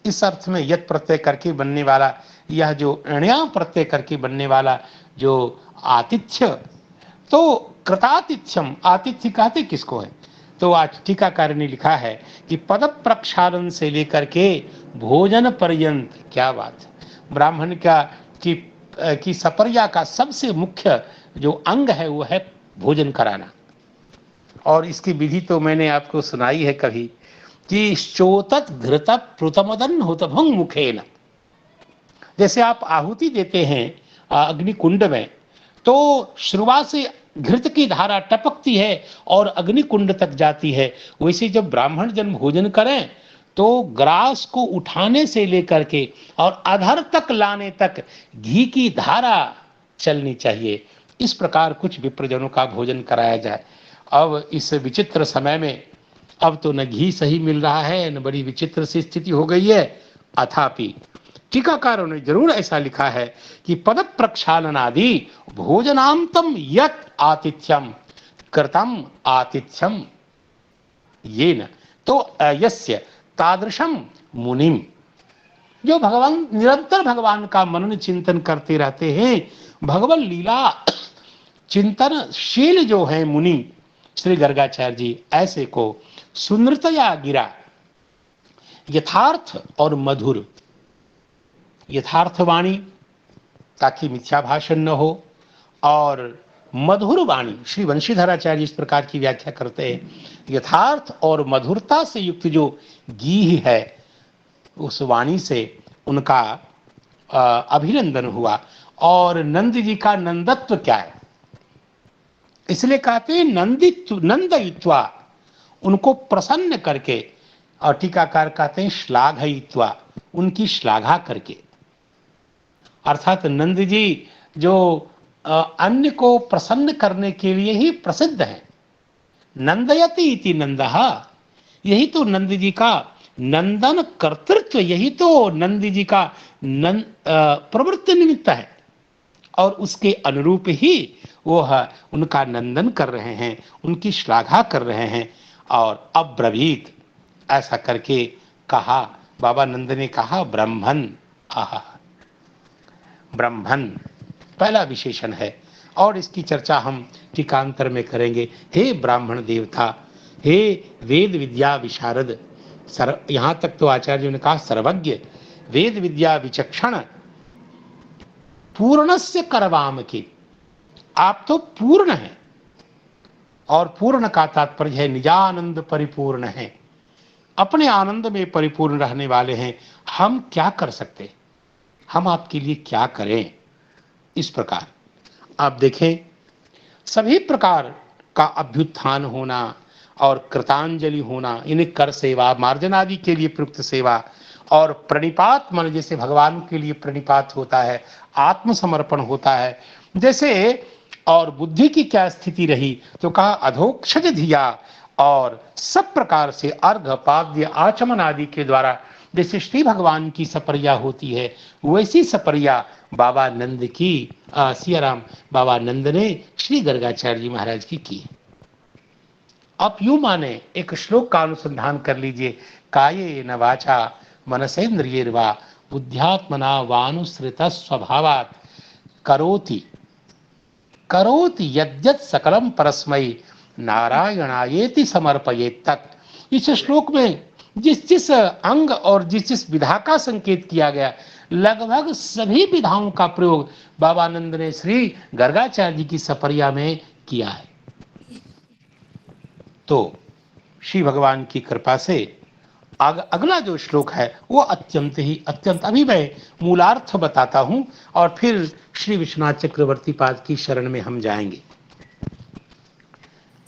Speaker 3: इस अर्थ में यत् प्रत्यय करके बनने वाला, यह जो अण्या प्रत्यय करके बनने वाला जो आतिथ्य, तो कृतातिथ्यम, आतिथ्य कहते किसको है तो आज टीकाकार ने लिखा है कि पद प्रक्षालन से लेकर के भोजन पर्यंत, क्या बात है, ब्राह्मण का की सपर्या का सबसे मुख्य जो अंग है वो है भोजन कराना। और इसकी विधि तो मैंने आपको सुनाई है कभी कि चोतत घृत प्रुतमदन हुतभंग मुखेन, जैसे आप आहुति देते हैं अग्नि कुंड में, तो शुरुआत से घृत की धारा टपकती है और अग्निकुंड तक जाती है, वैसे जब ब्राह्मण जन भोजन करें तो ग्रास को उठाने से लेकर के और अधर तक लाने तक घी की धारा चलनी चाहिए। इस प्रकार कुछ विप्रजनों का भोजन कराया जाए। अब इस विचित्र समय में अब तो न घी सही मिल रहा है, न बड़ी विचित्र सी स्थिति हो गई है। अथापि टीकाकारों ने जरूर ऐसा लिखा है कि पद प्रक्षालनादि भोजनांतम यत आतिथ्यम कृतम आतिथ्यम ये न तो यस्य तादृशम मुनिम, जो भगवान निरंतर भगवान का मनन चिंतन करते रहते हैं, भगवान लीला चिंतनशील जो है मुनि श्री गर्गाचार्य जी, ऐसे को सुनृतया गिरा, यथार्थ और मधुर, यथार्थ वाणी ताकि मिथ्या भाषण न हो, और मधुर वाणी, श्री वंशीधराचार्य इस प्रकार की व्याख्या करते हैं, यथार्थ और मधुरता से युक्त जो गीह है उस वाणी से उनका अभिनंदन हुआ। और नंद जी का नंदत्व क्या है, इसलिए कहते हैं नंदयित्वा, उनको प्रसन्न करके, और टीकाकार कहते हैं श्लाघयित्वा, उनकी श्लाघा करके। अर्थात नंद जी जो अन्य को प्रसन्न करने के लिए ही प्रसिद्ध है। नंदयति इति नंदः, यही तो नंद जी का नंदन कर्तृत्व, यही तो नंद जी का प्रवृत्ति निमित्त है, और उसके अनुरूप ही वो उनका नंदन कर रहे हैं, उनकी श्लाघा कर रहे हैं। और अब्रवीत, ऐसा करके कहा, बाबा नंद ने कहा ब्रह्मन। आहा, ब्रह्मन पहला विशेषण है, और इसकी चर्चा हम टीकांतर में करेंगे। हे ब्राह्मण देवता, हे वेद विद्या विशारद, यहां तक तो आचार्य ने कहा सर्वज्ञ, वेद विद्या विचक्षण, पूर्णस्य करवाम की, आप तो पूर्ण हैं, और पूर्ण का तात्पर्य है निजानंद परिपूर्ण है, अपने आनंद में परिपूर्ण रहने वाले हैं। हम क्या कर सकते, हम आपके लिए क्या करें। इस प्रकार आप देखें, सभी प्रकार का अभ्युत्थान होना और कृतांजलि होना, इन्हें कर सेवा, मार्जन आदि के लिए प्रयुक्त सेवा, और प्रणिपात मन, जैसे भगवान के लिए प्रणिपात होता है, आत्मसमर्पण होता है जैसे। और बुद्धि की क्या स्थिति रही, तो कहा अधोक्षज धिया, और सब प्रकार से अर्घ पाद्य आचमन आदि के द्वारा जैसे श्री भगवान की सपरिया होती है, वैसी सपरिया बाबा नंद की, सियाराम बाबा नंद ने श्री गर्गाचार्य जी महाराज की। आप यूं माने, एक श्लोक का अनुसंधान कर लीजिए, काये न वाचा मनसेन्द्रियर्वा बुद्ध्यात्मना वानुसृत स्वभावात् करोति करोति यद्यत् सकलम परस्मै नारायणायेति समर्पयेत् तत्। इस श्लोक में जिस जिस अंग और जिस जिस विधा का संकेत किया गया, लगभग सभी विधाओं का प्रयोग बाबानंद ने श्री गर्गाचार्य जी की सपरिया में किया है। तो श्री भगवान की कृपा से अगला जो श्लोक है वो अत्यंत, अभी मैं मूलार्थ बताता हूं और फिर श्री विश्वनाथ चक्रवर्ती पाद की शरण में हम जाएंगे।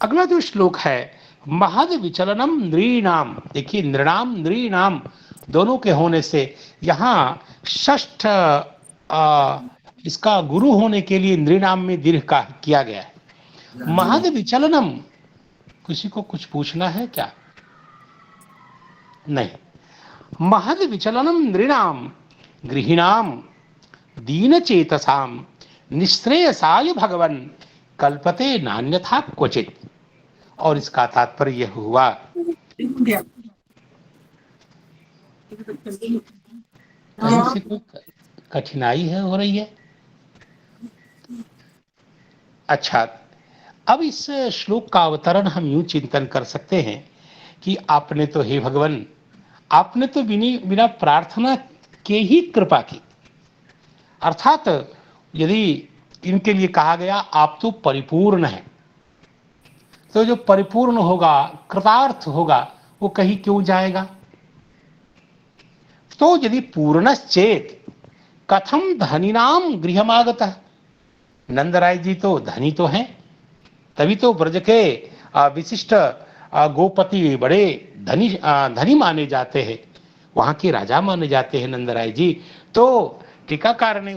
Speaker 3: अगला जो श्लोक है, महद विचलनम नृणाम, देखिए नृणाम नृणाम दोनों के होने से यहाँ षष्ठ इसका गुरु होने के लिए नृणाम में दीर्घ का किया गया है। महद विचलनम, किसी को कुछ पूछना है क्या? नहीं। महद विचलनम नृणाम गृहिणाम दीन चेतसाम निश्रेयसाय भगवन कल्पते नान्यथा क्वचित। और इसका तात्पर्य यह हुआ, कहीं से कोई कठिनाई है हो रही है? अच्छा, अब इस श्लोक का अवतरण हम यूं चिंतन कर सकते हैं कि आपने तो, हे भगवान, आपने तो बिना प्रार्थना के ही कृपा की। अर्थात यदि इनके लिए कहा गया आप तो परिपूर्ण हैं, तो जो परिपूर्ण होगा, कृतार्थ होगा, वो कहीं क्यों जाएगा? तो यदि पूर्णश्चेत कथम धनिनाम गृहमागतः, नंदराय जी तो धनी तो हैं, तभी तो ब्रज के विशिष्ट गोपति बड़े धनी माने जाते हैं, वहां के राजा माने जाते हैं नंदराय जी। तो टीकाकार ने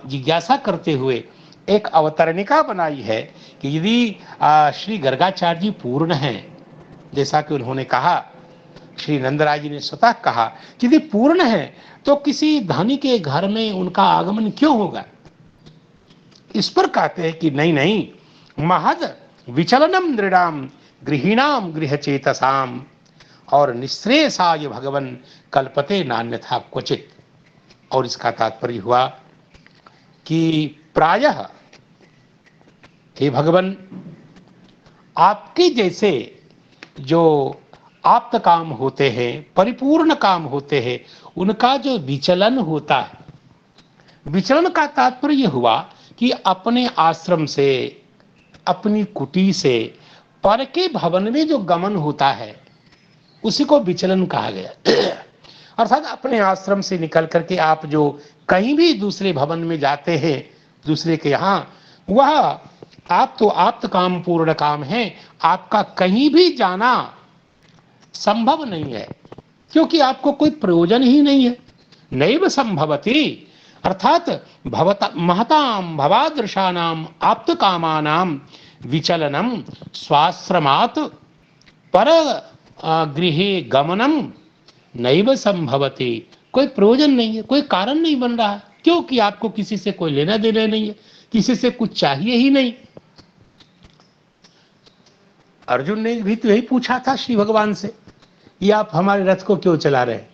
Speaker 3: जिज्ञासा करते हुए एक अवतरणिका बनाई है कि यदि श्री गर्गाचार्य जी पूर्ण हैं, जैसा कि उन्होंने कहा, श्री नंदराय जी ने स्वतः कहा कि यदि पूर्ण है तो किसी धनी के घर में उनका आगमन क्यों होगा। इस पर कहते हैं कि नहीं नहीं, महद विचलनम नृणाम गृहिणाम गृह चेतसाम और निश्रेयसाय भगवन कल्पते नान्यथा क्वचित। और इसका तात्पर्य हुआ कि प्रायः हे भगवन, आपके जैसे जो आप्त काम होते हैं, परिपूर्ण काम होते हैं, उनका जो विचलन होता है, विचलन का तात्पर्य हुआ कि अपने आश्रम से, अपनी कुटी से पर के भवन में जो गमन होता है उसी को विचलन कहा गया। अर्थात अपने आश्रम से निकल करके आप जो कहीं भी दूसरे भवन में जाते हैं, दूसरे के यहाँ, वह आप तो आप्त काम पूर्ण काम है, आपका कहीं भी जाना संभव नहीं है, क्योंकि आपको कोई प्रयोजन ही नहीं है। नैव संभवति, अर्थात भवता महताम भवादृशानाम आप्त कामानाम विचलनम स्वाश्रमात् पर गृहे गमनम नैव संभवति। कोई प्रयोजन नहीं है, कोई कारण नहीं बन रहा, क्योंकि आपको किसी से कोई लेना देना नहीं है, किसी से कुछ चाहिए ही नहीं। अर्जुन ने भी तो यही पूछा था श्री भगवान से, ये आप हमारे रथ को क्यों चला रहे हैं।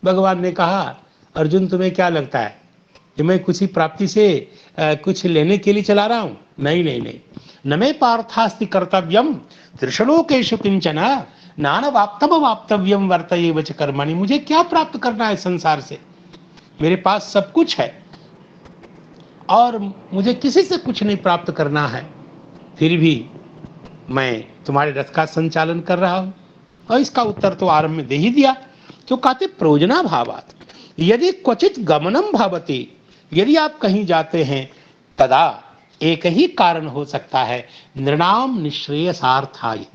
Speaker 3: भगवान ने कहा, अर्जुन तुम्हें क्या लगता है कि मैं कुछ ही प्राप्ति से कुछ लेने के लिए चला रहा हूं? नहीं नहीं नहीं, न मे पार्थास्ति कर्तव्यम त्रिशलोकेषु किंचन नानवाप्तम वाप्तव्यम वर्तयेव च कर्मणि। मुझे क्या प्राप्त करना है संसार से, मेरे पास सब कुछ है और मुझे किसी से कुछ नहीं प्राप्त करना है, फिर भी मैं तुम्हारे रथ का संचालन कर रहा हूं। और इसका उत्तर तो आरंभ में दे ही दिया। तो कहते प्रयोजना भावात यदि क्वचित गमनम भवति, यदि आप कहीं जाते हैं तदा एक ही कारण हो सकता है, नृणाम निश्रेयसार्थाय।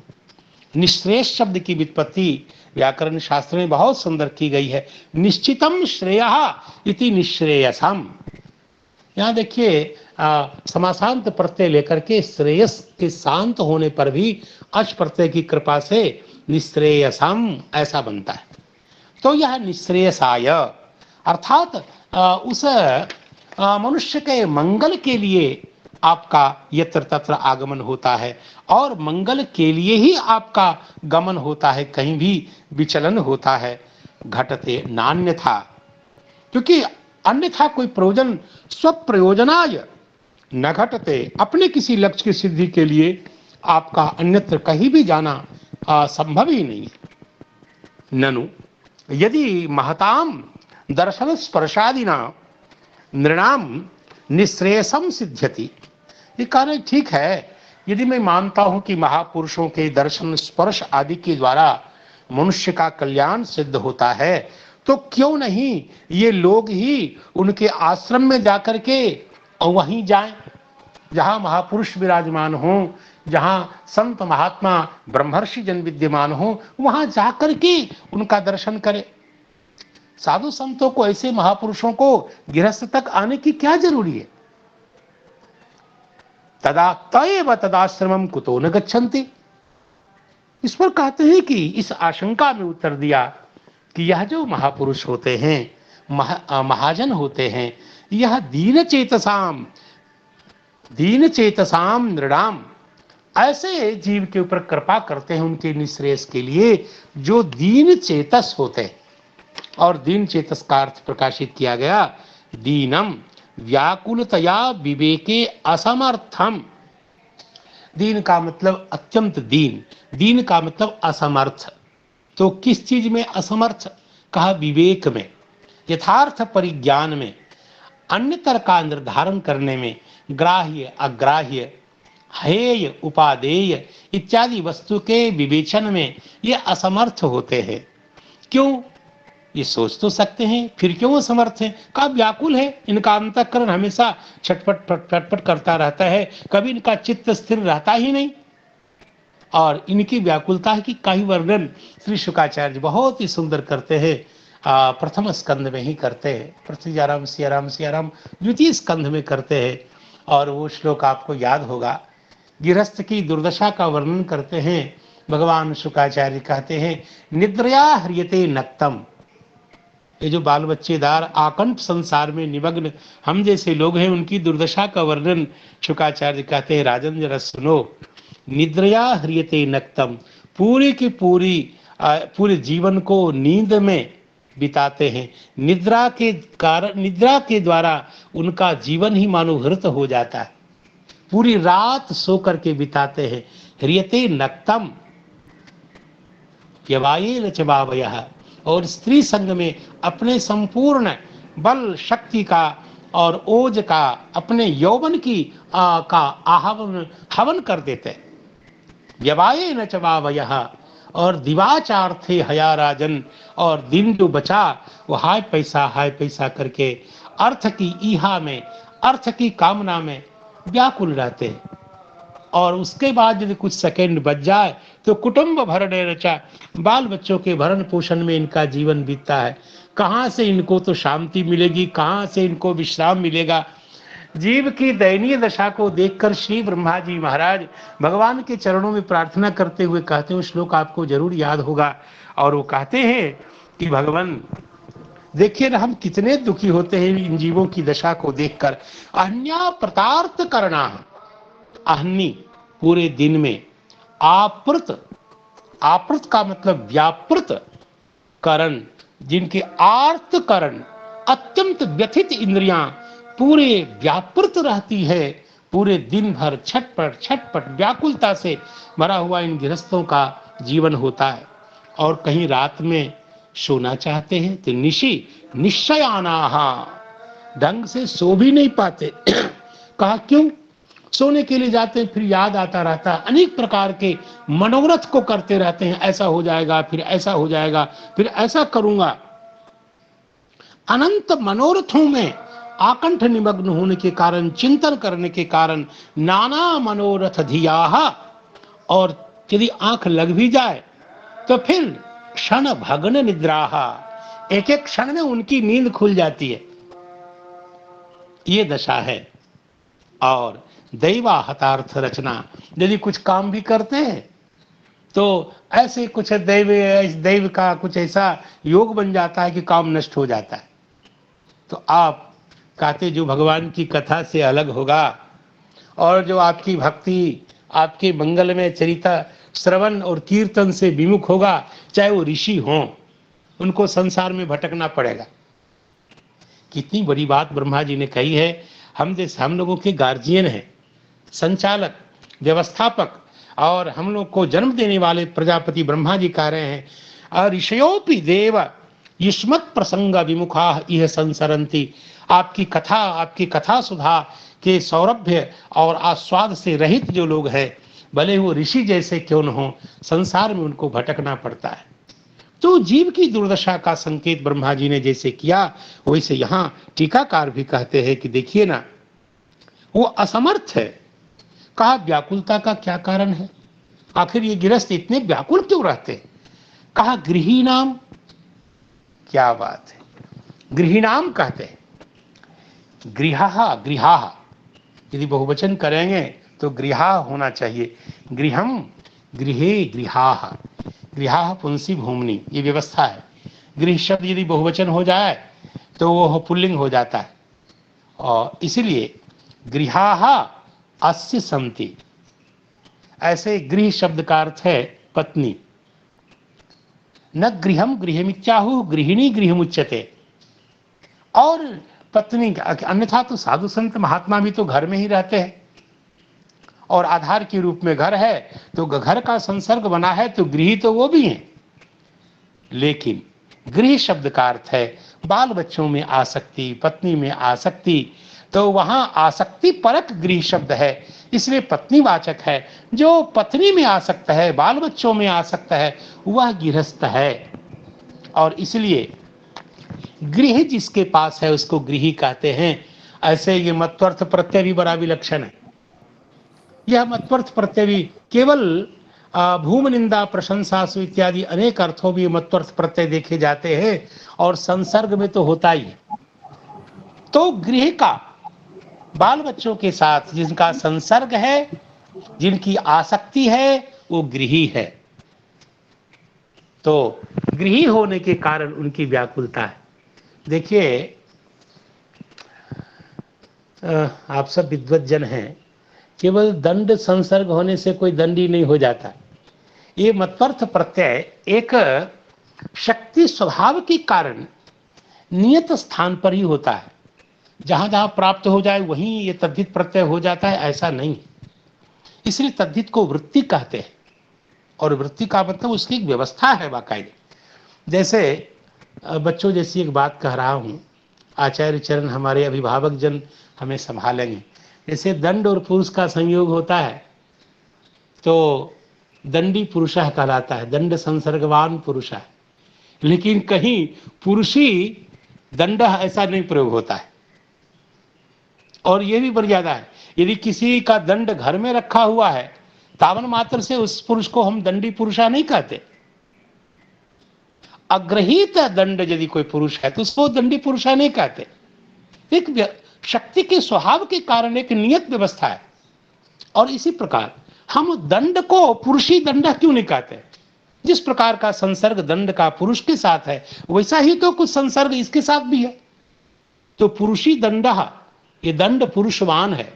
Speaker 3: निश्रेयस शब्द की व्युत्पत्ति व्याकरण शास्त्र में बहुत सुंदर की गई है। निश्चितम श्रेयः इति निश्रेयसम। यहाँ देखिए समासांत प्रत्यय लेकर के श्रेयस के शांत होने पर भी अच प्रत्यय की कृपा से निश्रेयसम ऐसा बनता है। तो यह निश्रेयसाय अर्थात उस मनुष्य के मंगल के लिए आपका यत्र तत्र आगमन होता है और मंगल के लिए ही आपका गमन होता है, कहीं भी विचलन होता है। घटते नान्यथा, क्योंकि अन्यथा कोई प्रयोजन स्वप्रयोजनाय न घटते, अपने किसी लक्ष्य की सिद्धि के लिए आपका अन्यत्र कहीं भी जाना संभव ही नहीं है। ननु यदि महताम दर्शन स्पर्शादिना नृणाम निश्रेयसम सिद्ध्यति। ये कारण ठीक है, यदि मैं मानता हूं कि महापुरुषों के दर्शन स्पर्श आदि के द्वारा मनुष्य का कल्याण सिद्ध होता है, तो क्यों नहीं ये लोग ही उनके आश्रम में जाकर के वहीं जाएं, जहां महापुरुष विराजमान हों, जहां संत महात्मा ब्रह्मर्षि जन विद्यमान हों, वहां जाकर के उनका दर्शन करें। साधु संतों को, ऐसे महापुरुषों को गृहस्थ तक आने की क्या जरूरी है। तदा तयेव तदाश्रमम कुतो न गच्छन्ति। इस पर कहते हैं कि इस आशंका में उत्तर दिया कि यह जो महापुरुष होते हैं, महाजन होते हैं, यह दीन चेतसाम नृणाम, ऐसे जीव के ऊपर कृपा करते हैं उनके निश्रेयस के लिए जो दीन चेतस होते हैं। और दीन चेतस का अर्थ प्रकाशित किया गया दीनम व्याकुलतया विवेके असमर्थम। दीन का मतलब अत्यंत दीन, दीन का मतलब असमर्थ। तो किस चीज में असमर्थ कहा? विवेक में, यथार्थ परिज्ञान में, अन्यतर का निर्धारण करने में, ग्राह्य अग्राह्य, हेय उपादेय इत्यादि वस्तु के विवेचन में ये असमर्थ होते हैं। क्यों? ये सोच तो सकते हैं, फिर क्यों वो समर्थ हैं? कहा व्याकुल है, इनका अंतःकरण हमेशा छटपट फटपट करता रहता है, कभी इनका चित्त स्थिर रहता ही नहीं। और इनकी व्याकुलता की का ही वर्णन श्री शुकाचार्य बहुत ही सुंदर करते हैं, प्रथम स्कंध में ही करते हैं, पृथ्वीजाराम सियाराम सियाराम द्वितीय स्कंध में करते हैं। और वो श्लोक आपको याद होगा, गृहस्थ की दुर्दशा का वर्णन करते हैं। भगवान शुकाचार्य कहते हैं निद्रया ह्रियते नक्तम। ये जो बाल बच्चेदार आकंठ संसार में निमग्न हम जैसे लोग हैं, उनकी दुर्दशा का वर्णन शुकाचार्य कहते हैं राजन जरा सुनो। निद्रया ह्रियते नक्तम, पूरी की पूरी पूरे जीवन को नींद में बिताते हैं। निद्रा के कारण, निद्रा के द्वारा उनका जीवन ही मानो हृत हो जाता है, पूरी रात सो करके बिताते हैं। ह्रियते नक्तम यवाये लचवावयः, और स्त्री संग में अपने संपूर्ण बल शक्ति का और ओज का, अपने यौवन की का आहवन हवन कर देते। व्यवाये न चवावयः, और दिवाचार थे हया राजन, और दिन जो बचा वो हाय पैसा करके अर्थ की ईहा में, अर्थ की कामना में व्याकुल रहते हैं। और उसके बाद यदि कुछ सेकंड बच जाए तो कुटुंब भरणे रचा, बाल बच्चों के भरण पोषण में इनका जीवन बीतता है। कहाँ से इनको तो शांति मिलेगी, कहाँ से इनको विश्राम मिलेगा। जीव की दयनीय दशा को देखकर श्री ब्रह्मा जी महाराज भगवान के चरणों में प्रार्थना करते हुए कहते हैं, श्लोक आपको जरूर याद होगा। और वो कहते हैं कि भगवान देखिए ना, हम कितने दुखी होते हैं इन जीवों की दशा को देखकर। अन्या प्रतार्थ करना, अहनी पूरे दिन में, आप्रत, आप्रत का मतलब व्यापृत करण, जिनके आर्त करण अत्यंत व्यथित इंद्रियां पूरे व्यापृत रहती है, पूरे दिन भर छटपट छटपट व्याकुलता से भरा हुआ इन गृहस्थों का जीवन होता है। और कहीं रात में सोना चाहते हैं तो निशी निश्चयानाहा, ढंग से सो भी नहीं पाते। कहा क्यों? सोने के लिए जाते हैं, फिर याद आता रहता है, अनेक प्रकार के मनोरथ को करते रहते हैं, ऐसा हो जाएगा, फिर ऐसा हो जाएगा, फिर ऐसा करूंगा। अनंत मनोरथों में आकंठ निमग्न होने के कारण, चिंतन करने के कारण नाना मनोरथ धियाः, और यदि आंख लग भी जाए तो फिर क्षण भग्न निद्राः, एक एक क्षण में उनकी नींद खुल जाती है। ये दशा है। और दैवा हतार्थ रचना, यदि कुछ काम भी करते हैं तो ऐसे कुछ दैव का कुछ ऐसा योग बन जाता है कि काम नष्ट हो जाता है। तो आप कहते जो भगवान की कथा से अलग होगा और जो आपकी भक्ति, आपके मंगल में चरिता श्रवण और कीर्तन से विमुख होगा, चाहे वो ऋषि हों, उनको संसार में भटकना पड़ेगा। कितनी बड़ी बात ब्रह्मा जी ने कही है। हम लोगों के गार्जियन हैं, संचालक, व्यवस्थापक, और हम लोग को जन्म देने वाले प्रजापति ब्रह्मा जी कह रहे हैं, ऋषयोपि देव युष्मत् प्रसंग विमुखा यह संसरंती। आपकी कथा सुधा के सौरभ्य और आस्वाद से रहित जो लोग हैं, भले वो ऋषि जैसे क्यों न हो, संसार में उनको भटकना पड़ता है। तो जीव की दुर्दशा का संकेत ब्रह्मा जी ने जैसे किया, वैसे यहाँ टीकाकार भी कहते हैं कि देखिए ना, वो असमर्थ है। कहा व्याकुलता का क्या कारण है? आखिर ये गृहस्थ इतने व्याकुल क्यों रहते हैं? कहा गृहीणाम, क्या बात है, गृहीणाम कहते हैं। गृहा, गृहा यदि बहुवचन करेंगे तो गृहा होना चाहिए। गृहम, गृहे, गृहा, गृहा पुंसी भूमनि, ये व्यवस्था है। गृह शब्द यदि बहुवचन हो जाए तो वो पुल्लिंग हो जाता है, और इसलिए गृहा अस्य संति। ऐसे गृह शब्द का अर्थ है पत्नी। न गृहम गृहमित्याहु गृहिणी गृहमुच्यते। और पत्नी, अन्यथा तो साधु संत महात्मा भी तो घर में ही रहते हैं, और आधार के रूप में घर है, तो घर का संसर्ग बना है तो गृही तो वो भी हैं। लेकिन गृह शब्द का अर्थ है बाल बच्चों में आसक्ति, पत्नी में आसक्ति, तो वहां आसक्ति परक गृह शब्द है, इसलिए पत्नीवाचक है। जो पत्नी में आसक्त है, बाल बच्चों में आसक्त है, वह गृहस्थ है। और इसलिए गृह जिसके पास है उसको गृही कहते हैं। ऐसे ये मत्वर्थ प्रत्यय भी बड़ा विलक्षण है। यह मत्वर्थ प्रत्यय भी केवल भूम निंदा प्रशंसा सु इत्यादि अनेक अर्थों में मत्वर्थ प्रत्यय देखे जाते हैं, और संसर्ग में तो होता ही है। तो गृह का बाल बच्चों के साथ जिनका संसर्ग है, जिनकी आसक्ति है, वो गृही है। तो गृही होने के कारण उनकी व्याकुलता है। देखिए, आप सब विद्वत जन हैं, केवल दंड संसर्ग होने से कोई दंडी नहीं हो जाता। ये मत्वर्थ प्रत्यय एक शक्ति स्वभाव के कारण नियत स्थान पर ही होता है। जहां जहां प्राप्त हो जाए वहीं ये तद्धित प्रत्यय हो जाता है, ऐसा नहीं। इसलिए तद्धित को वृत्ति कहते हैं, और वृत्ति का मतलब उसकी एक व्यवस्था है बाकायदे। जैसे बच्चों जैसी एक बात कह रहा हूं, आचार्य चरण हमारे अभिभावक जन हमें संभालेंगे। जैसे दंड और पुरुष का संयोग होता है तो दंडी पुरुषः कहलाता है, दंड संसर्गवान पुरुष है। लेकिन कहीं पुरुषी दंड ऐसा नहीं प्रयोग होता है। और यह भी मर्यादा है, यदि किसी का दंड घर में रखा हुआ है, तावन मात्र से उस पुरुष को हम दंडी पुरुषा नहीं कहते। अग्रहित दंड यदि कोई पुरुष है तो उसको दंडी पुरुषा नहीं कहते। एक शक्ति के स्वभाव के कारण एक नियत व्यवस्था है। और इसी प्रकार हम दंड को पुरुषी दंड क्यों नहीं कहते? जिस प्रकार का संसर्ग दंड का पुरुष के साथ है, वैसा ही तो कुछ संसर्ग इसके साथ भी है। तो पुरुषी दंड, ये दंड पुरुषवान है,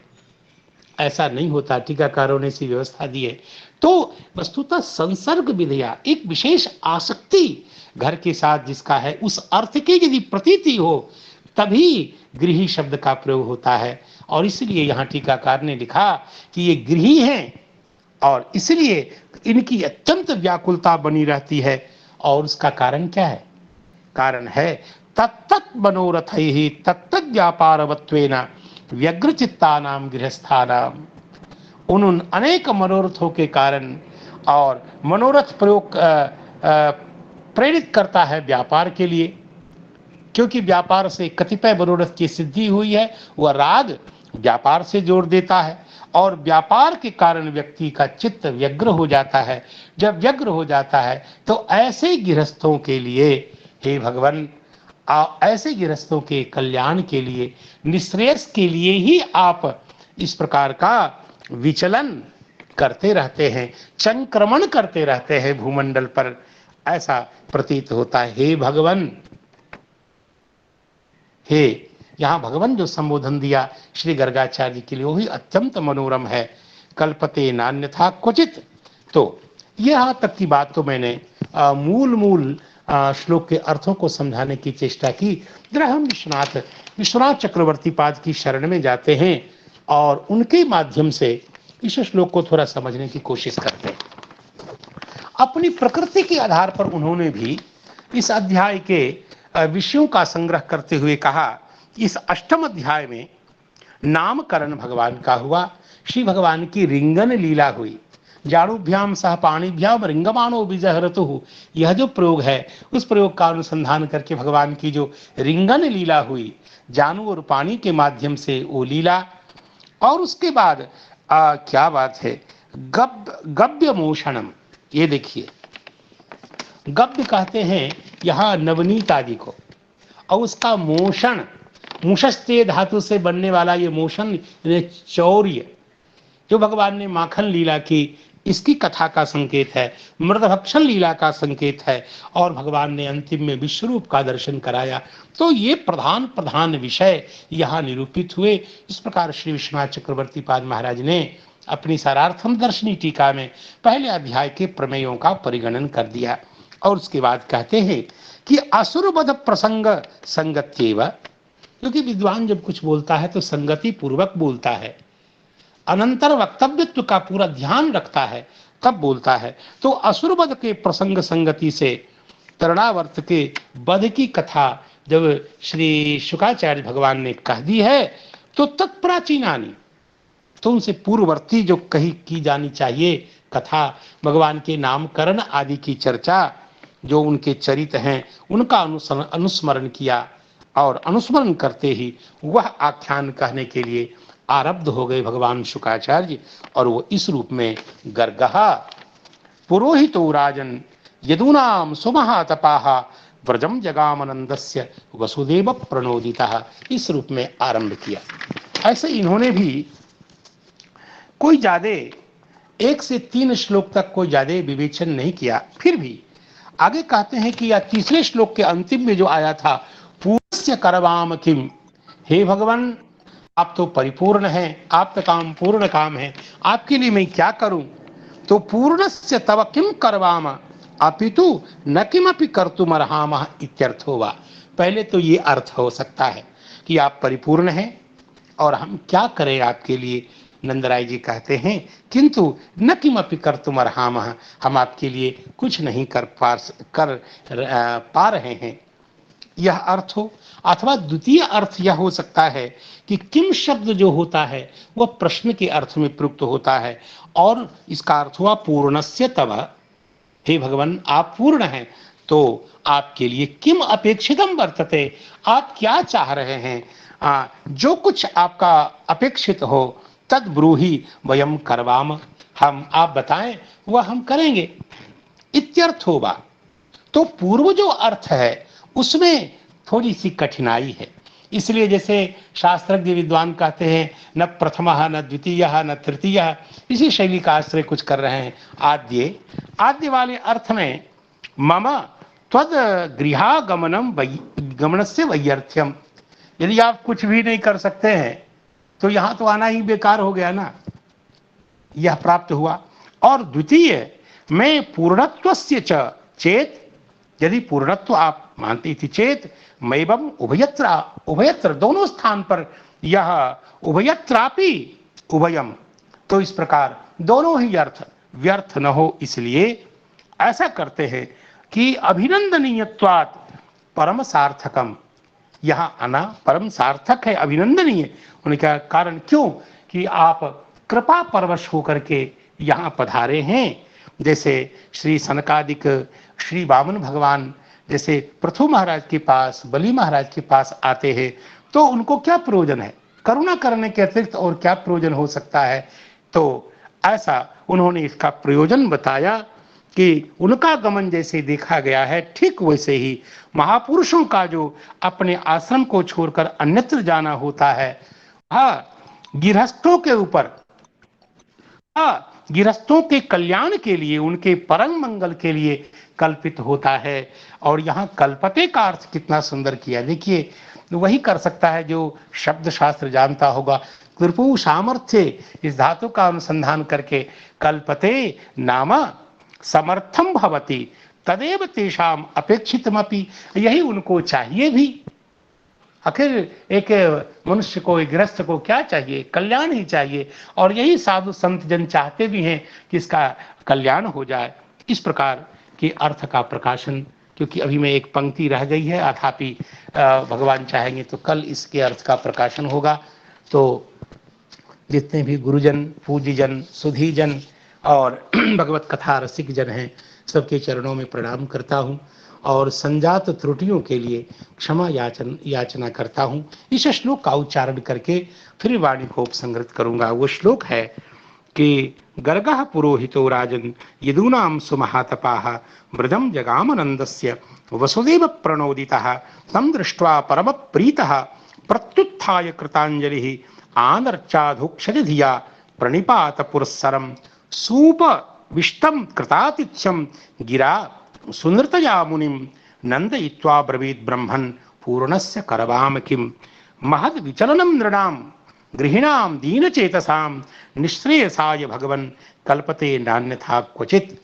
Speaker 3: ऐसा नहीं होता। टीकाकारों ने इसी व्यवस्था दी है। तो वस्तुतः संसर्ग विधेया एक विशेष आसक्ति घर के साथ जिसका है, उस अर्थ की यदि प्रतीति हो तभी गृही शब्द का प्रयोग होता है। और इसलिए यहाँ टीकाकार ने लिखा कि ये गृही हैं, और इसलिए इनकी अत्यंत व्याकुलता बनी रहती है। और उसका कारण क्या है? कारण है तत्तत् मनोरथैहि तत्तत् व्यापारवत्वेन व्यग्रचित्तानाम गृहस्थानाम। उन अनेक मनोरथों के कारण, और मनोरथ प्रयोग प्रेरित करता है व्यापार के लिए, क्योंकि व्यापार से कतिपय मनोरथ की सिद्धि हुई है। वह राग व्यापार से जोड़ देता है, और व्यापार के कारण व्यक्ति का चित्त व्यग्र हो जाता है। जब व्यग्र हो जाता है तो ऐसे गृहस्थों के लिए, हे भगवान, ऐसे गृहस्थों के कल्याण के लिए, निश्रेयस के लिए ही आप इस प्रकार का विचलन करते रहते हैं, संक्रमण करते रहते हैं भूमंडल पर, ऐसा प्रतीत होता है। हे भगवान, हे, यहाँ भगवान जो संबोधन दिया श्री गर्गाचार्य जी के लिए, वही अत्यंत मनोरम है। कल्पते नान्यथा क्वचित। तो यहाँ तक की बात तो मैंने मूल श्लोक के अर्थों को समझाने की चेष्टा की। जरा हम विश्वनाथ चक्रवर्ती पाद की शरण में जाते हैं और उनके माध्यम से इस श्लोक को थोड़ा समझने की कोशिश करते हैं। अपनी प्रकृति के आधार पर उन्होंने भी इस अध्याय के विषयों का संग्रह करते हुए कहा कि इस अष्टम अध्याय में नामकरण भगवान का हुआ, श्री भगवान की रिंगन लीला हुई। जाड़ुभ्याम सह पाणिभ्याम रिंगमानो विजहरतु, यह जो प्रयोग है उस प्रयोग का अनुसंधान करके भगवान की जो रिंगन लीला हुई, जानू और पानी के माध्यम से वो लीला। और उसके बाद क्या बात है, गव्य मोषणम। ये देखिए, गव्य कहते हैं यहाँ नवनीत आदि को, और उसका मोषण, मुषस्ते धातु से बनने वाला ये मोषण, चौर्य, जो भगवान ने माखन लीला की, इसकी कथा का संकेत है। मृदभक्षण लीला का संकेत है, और भगवान ने अंतिम में विश्वरूप का दर्शन कराया। तो ये प्रधान विषय यहाँ निरूपित हुए। इस प्रकार श्री विश्वनाथ चक्रवर्ती पाद महाराज ने अपनी सारार्थम दर्शनी टीका में पहले अध्याय के प्रमेयों का परिगणन कर दिया। और उसके बाद कहते हैं कि असुरवध प्रसंग संगत्येव, क्योंकि विद्वान जब कुछ बोलता है तो संगति पूर्वक बोलता है, अनंतर वक्तव्यत्व का पूरा ध्यान रखता है, तब बोलता है। तो असुरवध के प्रसंग संगति से तरणावर्त के वध की कथा जब श्री शुकाचार्य भगवान ने कह दी है, तो तत्प्राचीनानी, तो उनसे पूर्ववर्ती जो कही की जानी चाहिए कथा, भगवान के नामकरण आदि की चर्चा, जो उनके चरित्र हैं उनका अनुस्मरण किया। और अनुस्मरण करते ही वह आख्यान कहने के लिए आरब्ध हो गए भगवान शुकाचार्य। और वो इस रूप में गर्गहा पुरोहितो राजन यदूनाम सुमहातपाः व्रजम जगामनंदस्य वसुदेव प्रणोदितः, इस रूप में आरंभ किया। ऐसे इन्होंने भी कोई ज्यादा 1 से 3 श्लोक तक कोई ज्यादा विवेचन नहीं किया। फिर भी आगे कहते हैं कि या तीसरे श्लोक के अंतिम में जो आया था, पूर्णस्य करवाम किम, हे भगवान आप तो परिपूर्ण हैं, आपका काम पूर्ण काम है, आपके लिए मैं क्या करूं। तो पूर्णस्य तव किम करवाम अपितु न किमपि कर्तुम अर्हामः इत्यर्थो वा। पहले तो ये अर्थ हो सकता है कि आप परिपूर्ण हैं और हम क्या करें आपके लिए। नंदराय जी कहते हैं किंतु न किमपि कर्तुम अर्हामः, हम आपके लिए कुछ नहीं कर पा रहे हैं, यह अर्थ हो। अथवा द्वितीय अर्थ यह हो सकता है कि किम शब्द जो होता है वह प्रश्न के अर्थ में प्रयुक्त होता है और इसका अर्थ हुआ पूर्णस्य तव, हे भगवान आप पूर्ण हैं तो आपके लिए किम अपेक्षितम वर्तते, आप क्या चाह रहे हैं, जो कुछ आपका अपेक्षित हो तद ब्रूहि वयम करवाम, हम आप बताएं वह हम करेंगे इत्यर्थ होगा। तो पूर्व जो अर्थ है उसमें थोड़ी सी कठिनाई है, इसलिए जैसे शास्त्रज्ञ विद्वान कहते हैं न प्रथमः न द्वितीयः न तृतीयः, इसी शैली का आश्रय कुछ कर रहे हैं। आद्य वाले अर्थ में मम त्वद गृहागमनम गमनस्य वैयर्थ्यम, यदि आप कुछ भी नहीं कर सकते हैं तो यहां तो आना ही बेकार हो गया ना, यह प्राप्त हुआ। और द्वितीय मैं पूर्णत्वस्य च चेत, यदि पूर्णत्व आप मानते थी चेत मैवम उभयत्र दोनों स्थान पर यह उभयत्रापि उभयम, तो इस प्रकार दोनों ही अर्थ व्यर्थ न हो, इसलिए ऐसा करते हैं कि अभिनंदनीयत्वात् परम सार्थकम, यहाँ आना परम सार्थक है, अभिनंदनीय होने का कारण क्यों कि आप कृपा परवश होकर के यहाँ पधारे हैं। जैसे श्री सनकादिक श्री वामन भगवान जैसे पृथु महाराज के पास बलि महाराज के पास आते हैं तो उनको क्या प्रयोजन है, करुणा करने के अतिरिक्त और क्या प्रयोजन हो सकता है। तो ऐसा उन्होंने इसका प्रयोजन बताया कि उनका गमन जैसे देखा गया है ठीक वैसे ही महापुरुषों का जो अपने आश्रम को छोड़कर अन्यत्र जाना होता है, गृहस्थों के ऊपर, गृहस्थों के कल्याण के लिए उनके परम मंगल के लिए कल्पित होता है। और यहाँ कल्पते का अर्थ कितना सुंदर किया, देखिए वही कर सकता है जो शब्द शास्त्र जानता होगा। कृपु सामर्थ्य इस धातु का अनुसंधान करके कल्पते नाम समर्थम भवति तदेव तेषाम अपेक्षितमपि, यही उनको चाहिए भी। आखिर एक मनुष्य को, एक गृहस्थ को क्या चाहिए, कल्याण ही चाहिए, और यही साधु संत जन चाहते भी हैं कि इसका कल्याण हो जाए। इस प्रकार के अर्थ का प्रकाशन, क्योंकि अभी में एक पंक्ति रह गई है, अथापि भगवान चाहेंगे तो कल इसके अर्थ का प्रकाशन होगा। तो जितने भी गुरुजन, पूज्यजन, सुधीजन और भगवत कथा रसिक जन हैं, सबके चरणों में प्रणाम करता हूँ और संजात त्रुटियों के लिए क्षमा याचना करता हूँ। इस श्लोक का उच्चारण करके फिर वाणी को उपसंग्रत करूंगा। वो श्लोक है कि गर्गः पुरोहितो राजन यदूनां सुमहातपाः व्रजम जगामनंदस्य वसुदेव प्रणोदितः तं दृष्ट्वा परम प्रीतः प्रत्युत्थाय कृतांजलिः आनर्चाधुक्षति धिया प्रणिपात पुरस्सरम सूप विष्टम कृतातिथ्यम गिरा सुनृतया मुनिम नंदयित्वा ब्रवीद ब्रह्मन् पूर्णस्य करवाम किम महद विचलनम नृणाम गृहिणाम दीनचेतसाम निश्रेयसाय भगवन् कल्पते नान्यथा क्वचित।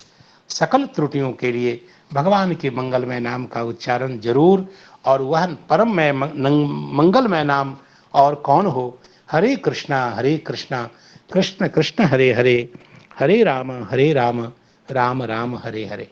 Speaker 3: सकल त्रुटियों के लिए भगवान के मंगलमय नाम का उच्चारण जरूर, और वह परममय मंगलमय नाम और कौन हो। हरे कृष्णा कृष्ण कृष्ण हरे हरे, हरे राम राम राम हरे हरे।